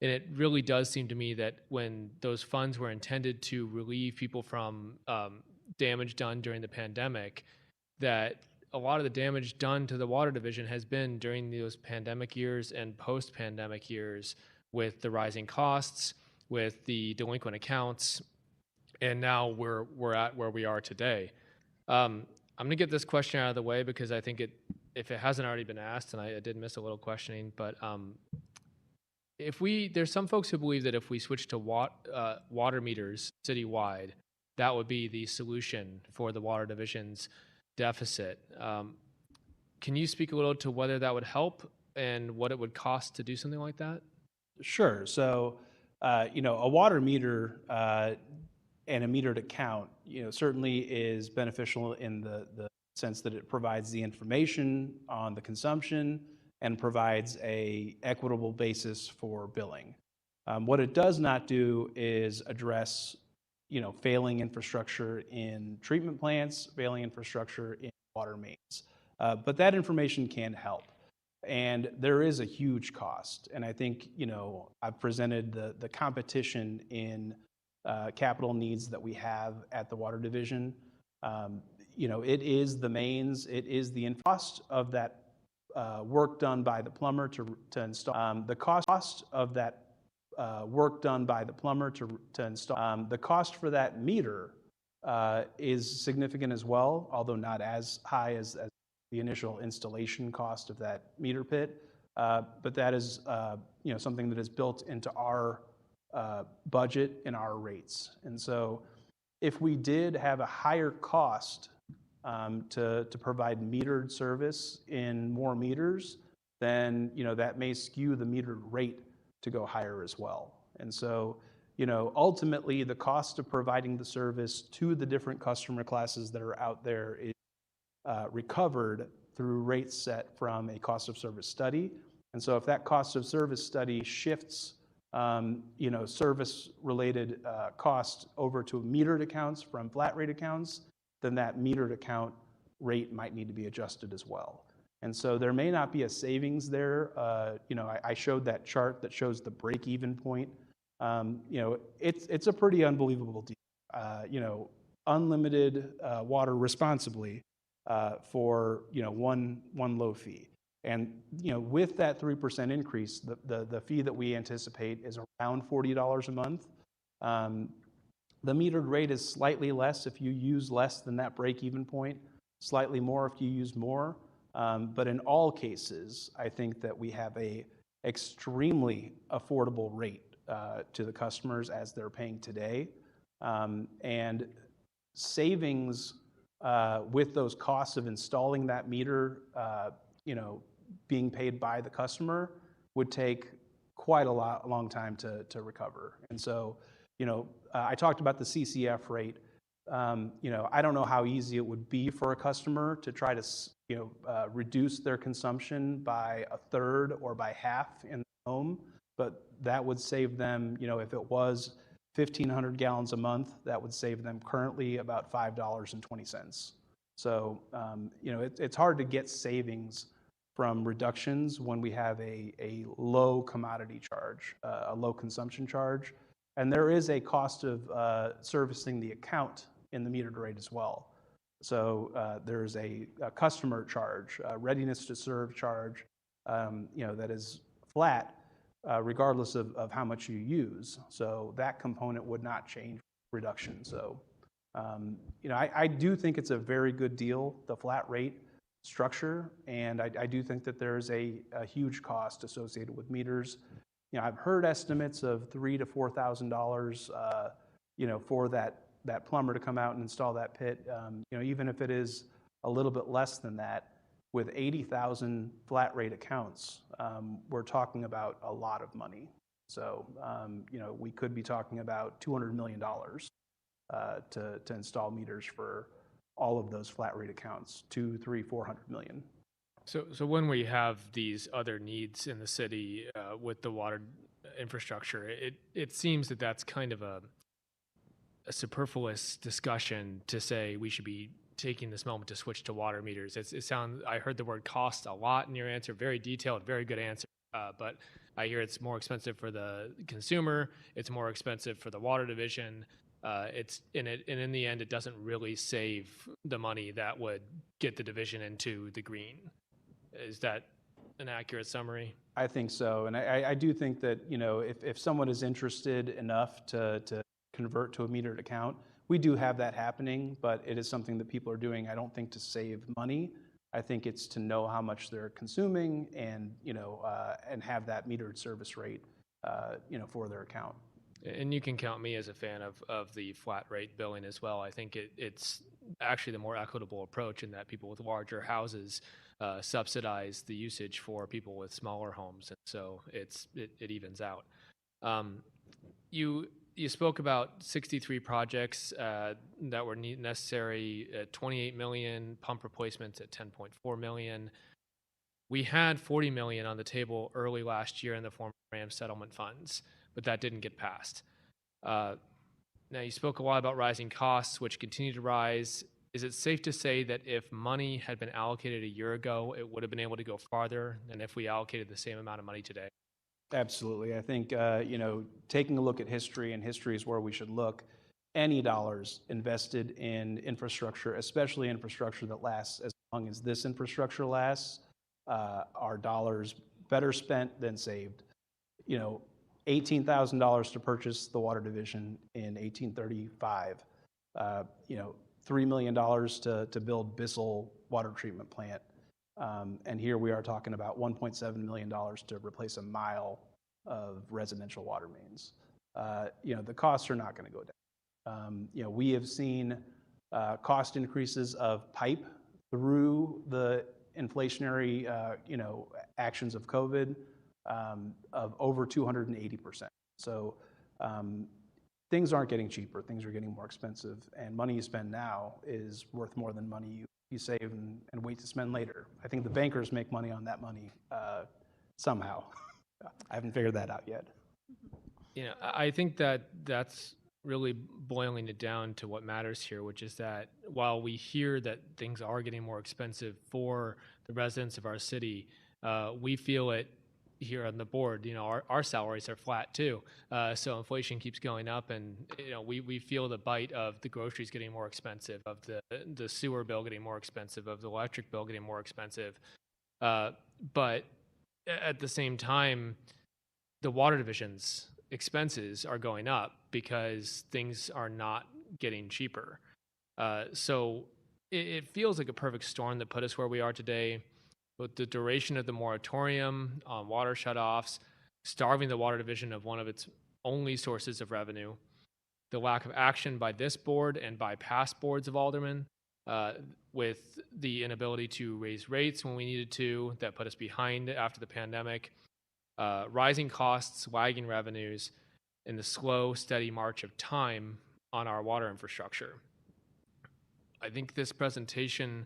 And it really does seem to me that when those funds were intended to relieve people from damage done during the pandemic, that a lot of the damage done to the water division has been during those pandemic years and post-pandemic years, with the rising costs, with the delinquent accounts, and now we're at where we are today. I'm going to get this question out of the way because I think if it hasn't already been asked, and I did miss a little questioning, but there's some folks who believe that if we switch to water meters citywide, that would be the solution for the water division's deficit. Can you speak a little to whether that would help and what it would cost to do something like that? Sure. So, a water meter and a metered account, certainly is beneficial in the sense that it provides the information on the consumption and provides a equitable basis for billing. What it does not do is address, failing infrastructure in treatment plants, failing infrastructure in water mains. But that information can help. And there is a huge cost. And I think, I've presented the competition in capital needs that we have at the Water Division. It is the mains, it is the cost of that work done by the plumber to install. The cost of that work done by the plumber to install. The cost for that meter is significant as well, although not as high as the initial installation cost of that meter pit. But that is something that is built into our budget and our rates. And so if we did have a higher cost to provide metered service in more meters, then that may skew the metered rate to go higher as well. And so ultimately the cost of providing the service to the different customer classes that are out there is recovered through rates set from a cost of service study. And so if that cost of service study shifts service related cost over to metered accounts from flat rate accounts, then that metered account rate might need to be adjusted as well. And so there may not be a savings there. I showed that chart that shows the break-even point. It's a pretty unbelievable deal. Unlimited water responsibly for one low fee. And with that 3% increase, the fee that we anticipate is around $40 a month. The metered rate is slightly less if you use less than that break-even point, slightly more if you use more. But in all cases, I think that we have a extremely affordable rate to the customers as they're paying today. And savings with those costs of installing that meter, being paid by the customer would take quite a long time to recover. And so, I talked about the CCF rate. I don't know how easy it would be for a customer to try to, reduce their consumption by a third or by half in the home, but that would save them, if it was 1,500 gallons a month, that would save them currently about $5.20. So, it's hard to get savings from reductions when we have a low commodity charge, a low consumption charge. And there is a cost of servicing the account in the metered rate as well. So there's a customer charge, a readiness to serve charge, that is flat regardless of how much you use. So that component would not change reduction. So, I do think it's a very good deal, the flat rate structure, and I do think that there's a huge cost associated with meters. I've heard estimates of $3,000 to $4,000, for that plumber to come out and install that pit. Even if it is a little bit less than that, with 80,000 flat rate accounts, we're talking about a lot of money. So, we could be talking about $200 million to install meters for all of those flat rate accounts, 200, 300, 400 million. So when we have these other needs in the city with the water infrastructure, it seems that that's kind of a superfluous discussion to say we should be taking this moment to switch to water meters. I heard the word cost a lot in your answer, very detailed, very good answer. But I hear it's more expensive for the consumer, it's more expensive for the water division. And in the end, it doesn't really save the money that would get the division into the green. Is that an accurate summary? I think so. And I do think that, if someone is interested enough to convert to a metered account, we do have that happening, but it is something that people are doing, I don't think, to save money. I think it's to know how much they're consuming and, and have that metered service rate, for their account. And you can count me as a fan of the flat rate billing as well. I think it's actually the more equitable approach in that people with larger houses subsidize the usage for people with smaller homes, and so it evens out. You spoke about 63 projects that were necessary, 28 million, pump replacements at 10.4 million. We had 40 million on the table early last year in the form of RAM settlement funds, but that didn't get passed. Now, you spoke a lot about rising costs, which continue to rise. Is it safe to say that if money had been allocated a year ago, it would have been able to go farther than if we allocated the same amount of money today? Absolutely. I think, taking a look at history, and history is where we should look, any dollars invested in infrastructure, especially infrastructure that lasts as long as this infrastructure lasts, are dollars better spent than saved. $18,000 to purchase the water division in 1835, $3 million to build Bissell water treatment plant. And here we are talking about $1.7 million to replace a mile of residential water mains. The costs are not going to go down. We have seen cost increases of pipe through the inflationary, actions of COVID of over 280%. So things aren't getting cheaper. Things are getting more expensive, and money you spend now is worth more than money you save and wait to spend later. I think the bankers make money on that money somehow. I haven't figured that out yet. I think that's really boiling it down to what matters here, which is that while we hear that things are getting more expensive for the residents of our city, we feel it here on the board. Our salaries are flat too, so inflation keeps going up, and we feel the bite of the groceries getting more expensive, of the sewer bill getting more expensive, of the electric bill getting more expensive. But at the same time, the water division's expenses are going up because things are not getting cheaper. So it feels like a perfect storm that put us where we are today. But the duration of the moratorium on water shutoffs, starving the water division of one of its only sources of revenue, the lack of action by this board and by past boards of aldermen, with the inability to raise rates when we needed to, that put us behind after the pandemic, rising costs, lagging revenues, and the slow, steady march of time on our water infrastructure. I think this presentation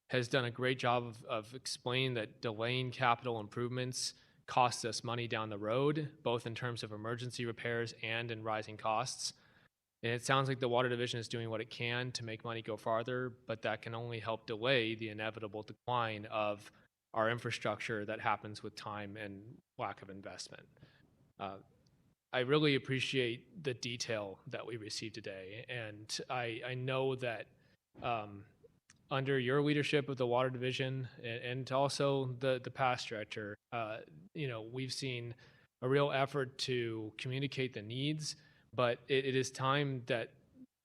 has done a great job of explaining that delaying capital improvements costs us money down the road, both in terms of emergency repairs and in rising costs. And it sounds like the water division is doing what it can to make money go farther, but that can only help delay the inevitable decline of our infrastructure that happens with time and lack of investment. I really appreciate the detail that we received today, and I know that under your leadership of the water division and also the past director, we've seen a real effort to communicate the needs, but it is time that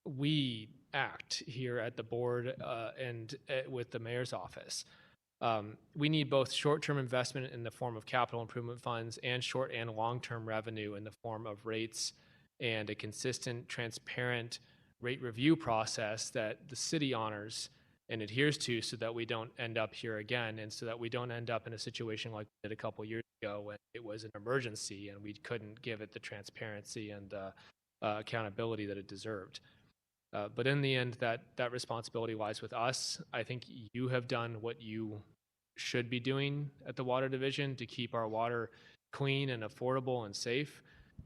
we act here at the board and with the mayor's office. We need both short-term investment in the form of capital improvement funds and short and long-term revenue in the form of rates and a consistent, transparent rate review process that the city honors and adheres to, so that we don't end up here again, and so that we don't end up in a situation like we did a couple years ago when it was an emergency and we couldn't give it the transparency and accountability that it deserved. But in the end, that responsibility lies with us. I think you have done what you should be doing at the water division to keep our water clean and affordable and safe.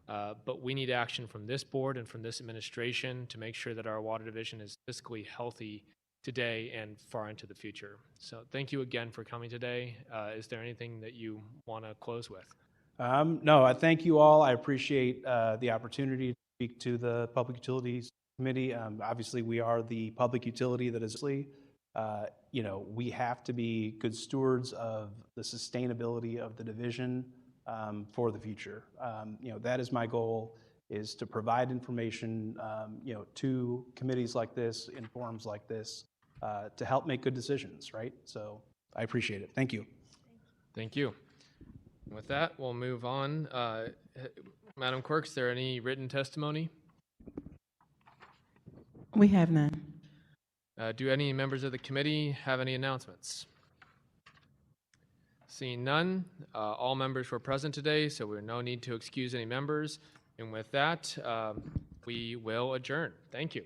But we need action from this board and from this administration to make sure that our water division is fiscally healthy today and far into the future. So thank you again for coming today. Is there anything that you want to close with? No, I thank you all. I appreciate the opportunity to speak to the Public Utilities Committee. Obviously, we are the public utility that is, we have to be good stewards of the sustainability of the division for the future. That is my goal, is to provide information, to committees like this, in forums like this, to help make good decisions, right? So I appreciate it. Thank you. Thank you. With that, we'll move on. Madam Clerk, is there any written testimony? We have none. Do any members of the committee have any announcements? Seeing none, all members were present today, so there's no need to excuse any members. And with that, we will adjourn. Thank you.